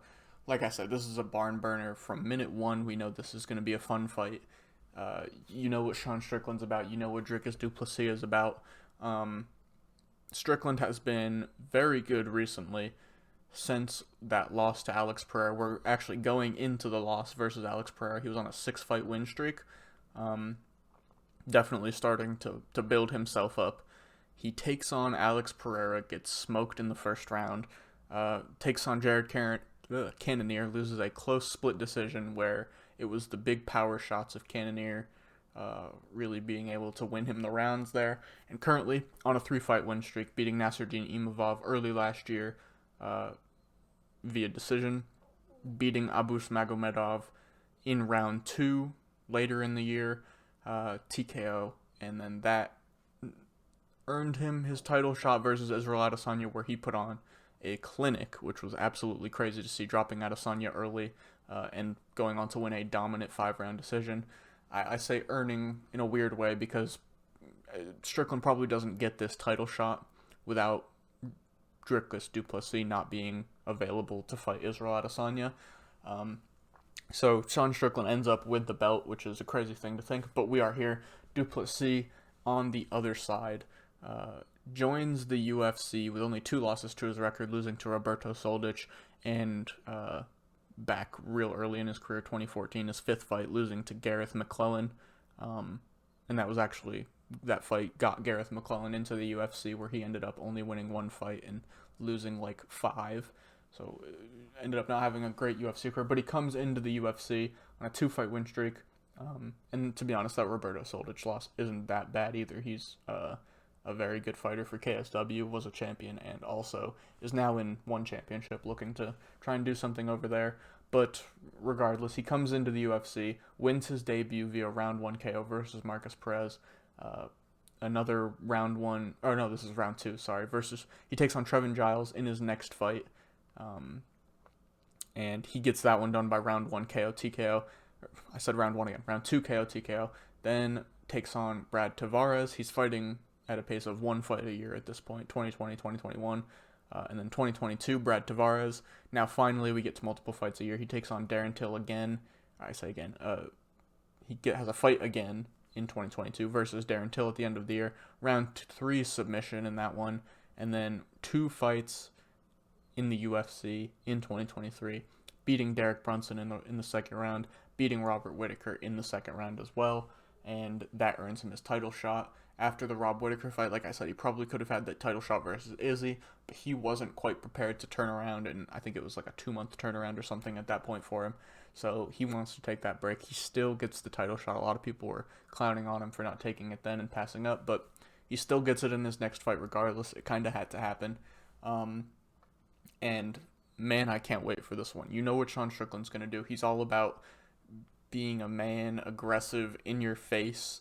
Like I said, this is a barn burner. From minute 1, we know this is going to be a fun fight. You know what Sean Strickland's about. You know what Dricus du Plessis is about. Strickland has been very good recently since that loss to Alex Pereira. We're actually going into the loss versus Alex Pereira. He was on a 6-fight win streak. Definitely starting to build himself up. He takes on Alex Pereira, gets smoked in the first round. Takes on Jared Cannonier, loses a close split decision where it was the big power shots of Cannonier really being able to win him the rounds there. And currently on a 3-fight win streak, beating Nasruddin Imavov early last year via decision, beating Abus Magomedov in round 2 later in the year, TKO, and then that earned him his title shot versus Israel Adesanya, where he put on a clinic, which was absolutely crazy to see, dropping Adesanya early and going on to win a dominant 5-round decision. I say earning in a weird way because Strickland probably doesn't get this title shot without Dricus du Plessis not being available to fight Israel Adesanya. So Sean Strickland ends up with the belt, which is a crazy thing to think, but we are here. Du Plessis on the other side joins the UFC with only 2 losses to his record, losing to Roberto Soldic, and back real early in his career, 2014, his 5th fight, losing to Gareth McClellan. And that was actually, that fight got Gareth McClellan into the UFC, where he ended up only winning 1 fight and losing like 5. So ended up not having a great UFC career, but he comes into the UFC on a 2-fight win streak. And to be honest, that Roberto Soldic loss isn't that bad either. He's a very good fighter for KSW, was a champion, and also is now in one championship, looking to try and do something over there. But regardless, he comes into the UFC, wins his debut via round 1 KO versus Marcus Perez. Another round 1, or no, this is round 2, sorry, versus, he takes on Trevin Giles in his next fight. And he gets that one done by round 1 KO TKO. I said round 1 again. Round 2 KO TKO. Then takes on Brad Tavares. He's fighting at a pace of 1 fight a year at this point, 2020, 2021. And then 2022, Brad Tavares. Now finally we get to multiple fights a year. He takes on Darren Till again. I say again. Has a fight again in 2022 versus Darren Till at the end of the year. Round 3 submission in that one. And then 2 fights in the UFC in 2023, beating Derek Brunson in the second round, beating Robert Whittaker in the second round as well, and that earns him his title shot. After the Rob Whittaker fight, like I said, he probably could have had that title shot versus Izzy, but he wasn't quite prepared to turn around, and I think it was like a 2-month turnaround or something at that point for him. So he wants to take that break. He still gets the title shot. A lot of people were clowning on him for not taking it then and passing up, but he still gets it in his next fight regardless. It kind of had to happen. And man, I can't wait for this one. You know what Sean Strickland's going to do. He's all about being a man, aggressive, in your face.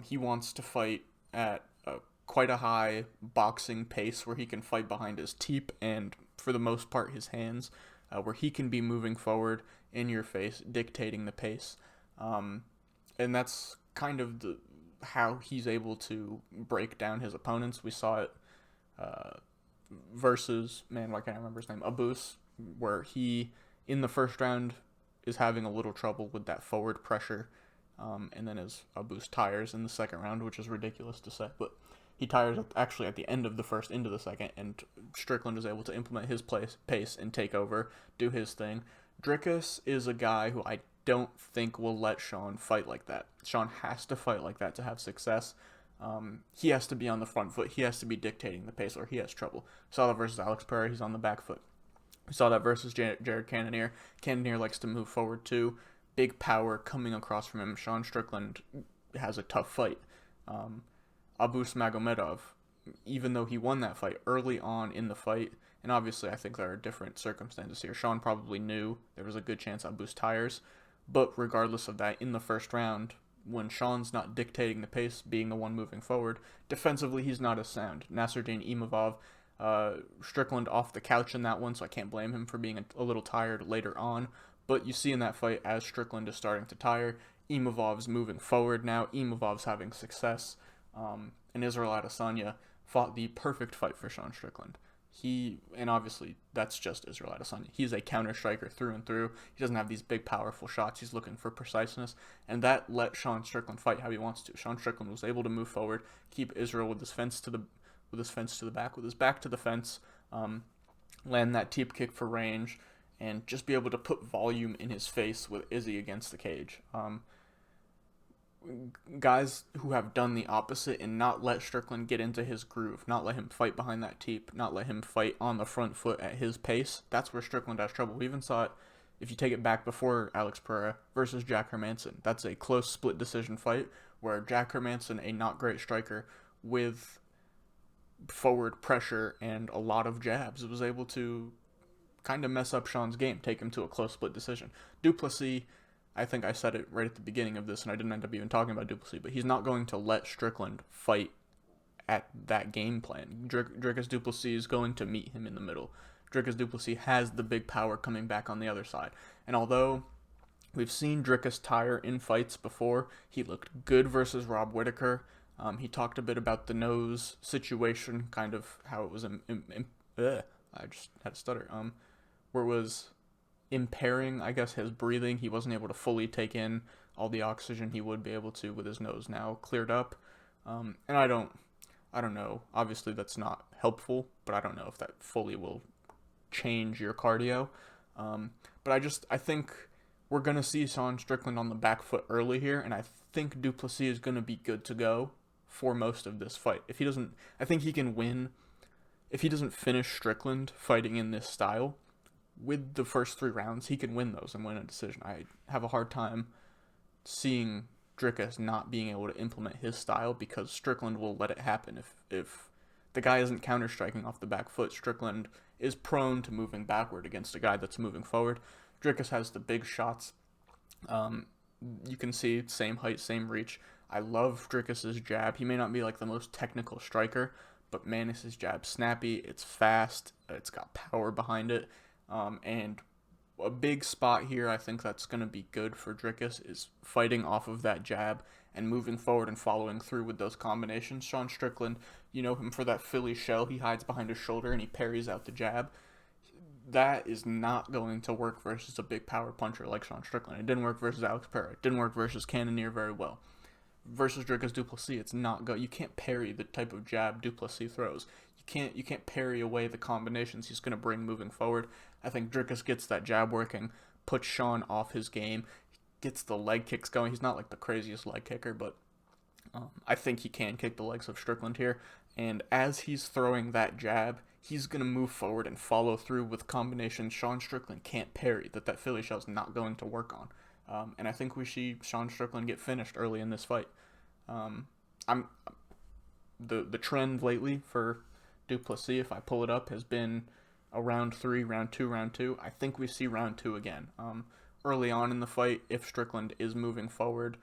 He wants to fight at quite a high boxing pace where he can fight behind his teep and, for the most part, his hands, where he can be moving forward in your face, dictating the pace. And that's kind of how he's able to break down his opponents. We saw it versus, man, why can't I remember his name? Abus, where he, in the first round, is having a little trouble with that forward pressure. And then as Abus tires in the second round, which is ridiculous to say, but he tires actually at the end of the first into the second, and Strickland is able to implement his pace and take over, do his thing. Dricus is a guy who I don't think will let Sean fight like that. Sean has to fight like that to have success. He has to be on the front foot. He has to be dictating the pace, or he has trouble. We saw that versus Alex Pereira. He's on the back foot. We saw that versus Jared Cannonier. Cannonier likes to move forward too. Big power coming across from him. Sean Strickland has a tough fight. Abus Magomedov, even though he won that fight early on in the fight, and obviously I think there are different circumstances here. Sean probably knew there was a good chance Abus tires, but regardless of that, in the first round, when Sean's not dictating the pace, being the one moving forward, defensively he's not as sound. Nasruddin Imavov, Strickland off the couch in that one, so I can't blame him for being a little tired later on. But you see in that fight, as Strickland is starting to tire, Imavov's moving forward now. Imavov's having success. And Israel Adesanya fought the perfect fight for Sean Strickland. And obviously, that's just Israel Adesanya. He's a counter striker through and through. He doesn't have these big, powerful shots. He's looking for preciseness, and that let Sean Strickland fight how he wants to. Sean Strickland was able to move forward, keep Israel with his fence to the back, with his back to the fence, land that teep kick for range, and just be able to put volume in his face with Izzy against the cage. Guys who have done the opposite and not let Strickland get into his groove, not let him fight behind that teep, not let him fight on the front foot at his pace, that's where Strickland has trouble. We even saw it, if you take it back before Alex Pereira versus Jack Hermanson. That's a close split decision fight where Jack Hermanson, a not great striker, with forward pressure and a lot of jabs, was able to kind of mess up Sean's game, take him to a close split decision. Du Plessis, I think I said it right at the beginning of this, and I didn't end up even talking about Du Plessis, but he's not going to let Strickland fight at that game plan. Dricus du Plessis is going to meet him in the middle. Dricus du Plessis has the big power coming back on the other side. And although we've seen Dricus tire in fights before, he looked good versus Rob Whittaker. He talked a bit about the nose situation, kind of how it was I just had a stutter. Where it was impairing, I guess, his breathing. He wasn't able to fully take in all the oxygen he would be able to with his nose now cleared up. And I don't know. Obviously, that's not helpful, but I don't know if that fully will change your cardio. But I think we're gonna see Sean Strickland on the back foot early here, and I think Duplessis is gonna be good to go for most of this fight. If he doesn't, I think he can win. If he doesn't finish Strickland fighting in this style with the first 3 rounds, he can win those and win a decision. I have a hard time seeing Dricus not being able to implement his style because Strickland will let it happen. If the guy isn't counter striking off the back foot, Strickland is prone to moving backward against a guy that's moving forward. Dricus has the big shots. You can see same height, same reach. I love Dricus's jab. He may not be like the most technical striker, but man, is his jab snappy. It's fast. It's got power behind it. And a big spot here, I think that's going to be good for Dricus, is fighting off of that jab and moving forward and following through with those combinations. Sean Strickland, you know him for that Philly shell. He hides behind his shoulder and he parries out the jab. That is not going to work versus a big power puncher like Sean Strickland. It didn't work versus Alex Pereira. It didn't work versus Cannonier very well. Versus Dricus Duplessis, it's not go. You can't parry the type of jab Duplessis throws. You can't parry away the combinations he's going to bring moving forward. I think Dricus gets that jab working, puts Sean off his game, gets the leg kicks going. He's not like the craziest leg kicker, but I think he can kick the legs of Strickland here. And as he's throwing that jab, he's going to move forward and follow through with combinations Sean Strickland can't parry, that Philly shell's not going to work on. And I think we see Sean Strickland get finished early in this fight. I'm the trend lately for Duplessis, if I pull it up, has been a round 3, round 2. I think we see round 2 again. Early on in the fight, if Strickland is moving forward,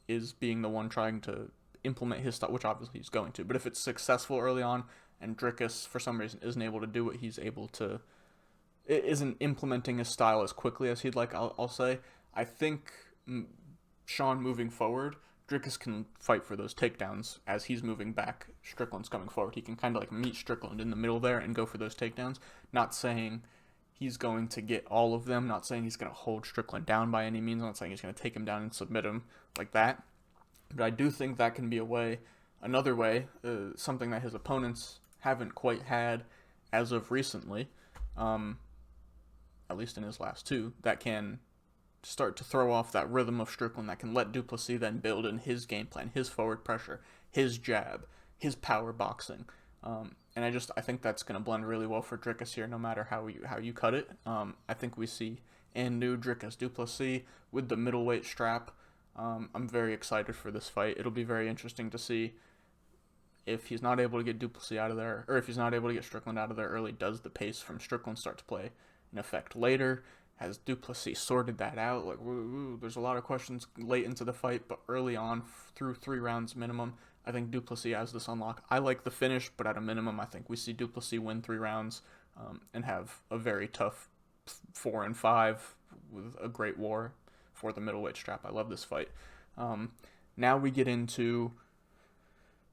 is being the one trying to implement his style, which obviously he's going to. But if it's successful early on, and Dricus for some reason isn't able to do what he's able to, isn't implementing his style as quickly as he'd like, I'll say, I think Sean moving forward, Dricus can fight for those takedowns as he's moving back. Strickland's coming forward. He can kind of like meet Strickland in the middle there and go for those takedowns. Not saying he's going to get all of them. Not saying he's going to hold Strickland down by any means. I'm not saying he's going to take him down and submit him like that. But I do think that can be a way, another way, something that his opponents haven't quite had as of recently, at least in his last 2, that can start to throw off that rhythm of Strickland, that can let Duplessis then build in his game plan, his forward pressure, his jab, his power boxing. And I think that's going to blend really well for Dricus here, no matter how you cut it. I think we see and new Dricus Duplessis with the middleweight strap. I'm very excited for this fight. It'll be very interesting to see if he's not able to get Duplessis out of there, or if he's not able to get Strickland out of there early. Does the pace from Strickland start to play an effect later? Has Duplessis sorted that out? There's a lot of questions late into the fight, but early on, through 3 rounds minimum, I think Duplessis has this unlock. I like the finish, but at a minimum, I think we see Duplessis win 3 rounds and have a very tough 4 and 5 with a great war for the middleweight strap. I love this fight. Now we get into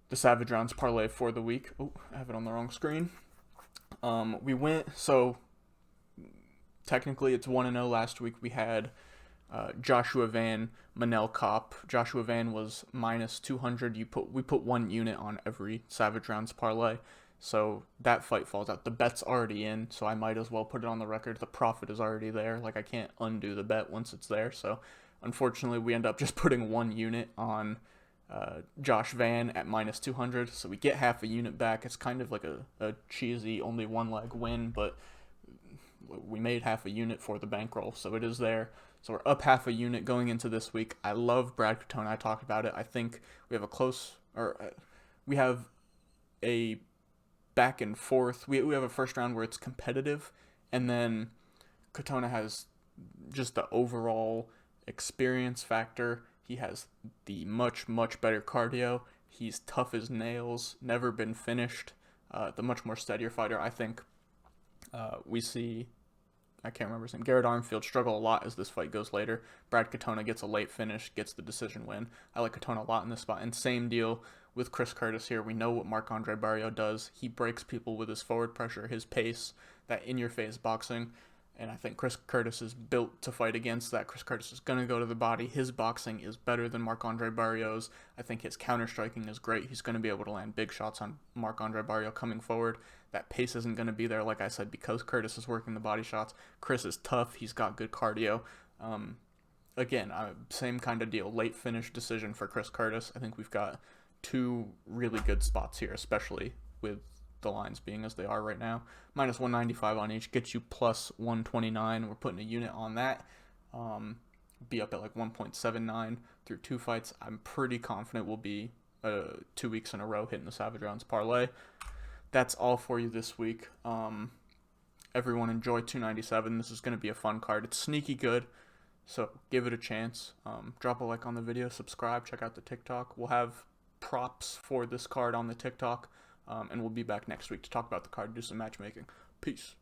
the Savage Rounds parlay for the week. Oh, I have it on the wrong screen. We went, so technically it's 1-0 last week. We had Joshua Van, Manel Kopp. Joshua Van was minus 200. We put 1 unit on every Savage Rounds parlay. So that fight falls out. The bet's already in, so I might as well put it on the record. The profit is already there. Like, I can't undo the bet once it's there. So unfortunately, we end up just putting 1 unit on Josh Van at minus 200. So we get half a unit back. It's kind of like a cheesy only 1 leg win, but we made half a unit for the bankroll, so it is there. So we're up half a unit going into this week. I love Brad Katona. I talked about it. I think we have we have a back and forth. We have a first round where it's competitive, and then Katona has just the overall experience factor. He has the much better cardio. He's tough as nails, never been finished. The much more steadier fighter. I think we see I can't remember his name. Garrett Armfield struggle a lot as this fight goes later. Brad Katona gets a late finish, gets the decision win. I like Katona a lot in this spot. And same deal with Chris Curtis here. We know what Marc-Andre Barriault does. He breaks people with his forward pressure, his pace, that in-your-face boxing. And I think Chris Curtis is built to fight against that. Chris Curtis is going to go to the body. His boxing is better than Marc-Andre Barriault's. I think his counter-striking is great. He's going to be able to land big shots on Marc-Andre Barriault coming forward. That pace isn't going to be there, like I said, because Curtis is working the body shots. Chris is tough. He's got good cardio. Again, same kind of deal. Late finish decision for Chris Curtis. I think we've got two really good spots here, especially with the lines being as they are right now. Minus 195 on each gets you plus 129. We're putting a unit on that. Be up at like 1.79 through 2 fights. I'm pretty confident we'll be 2 weeks in a row hitting the Savage Rounds parlay. That's all for you this week. Everyone enjoy 297. This is going to be a fun card. It's sneaky good, so give it a chance. Drop a like on the video, subscribe, check out the TikTok. We'll have props for this card on the TikTok. And we'll be back next week to talk about the card, do some matchmaking. Peace.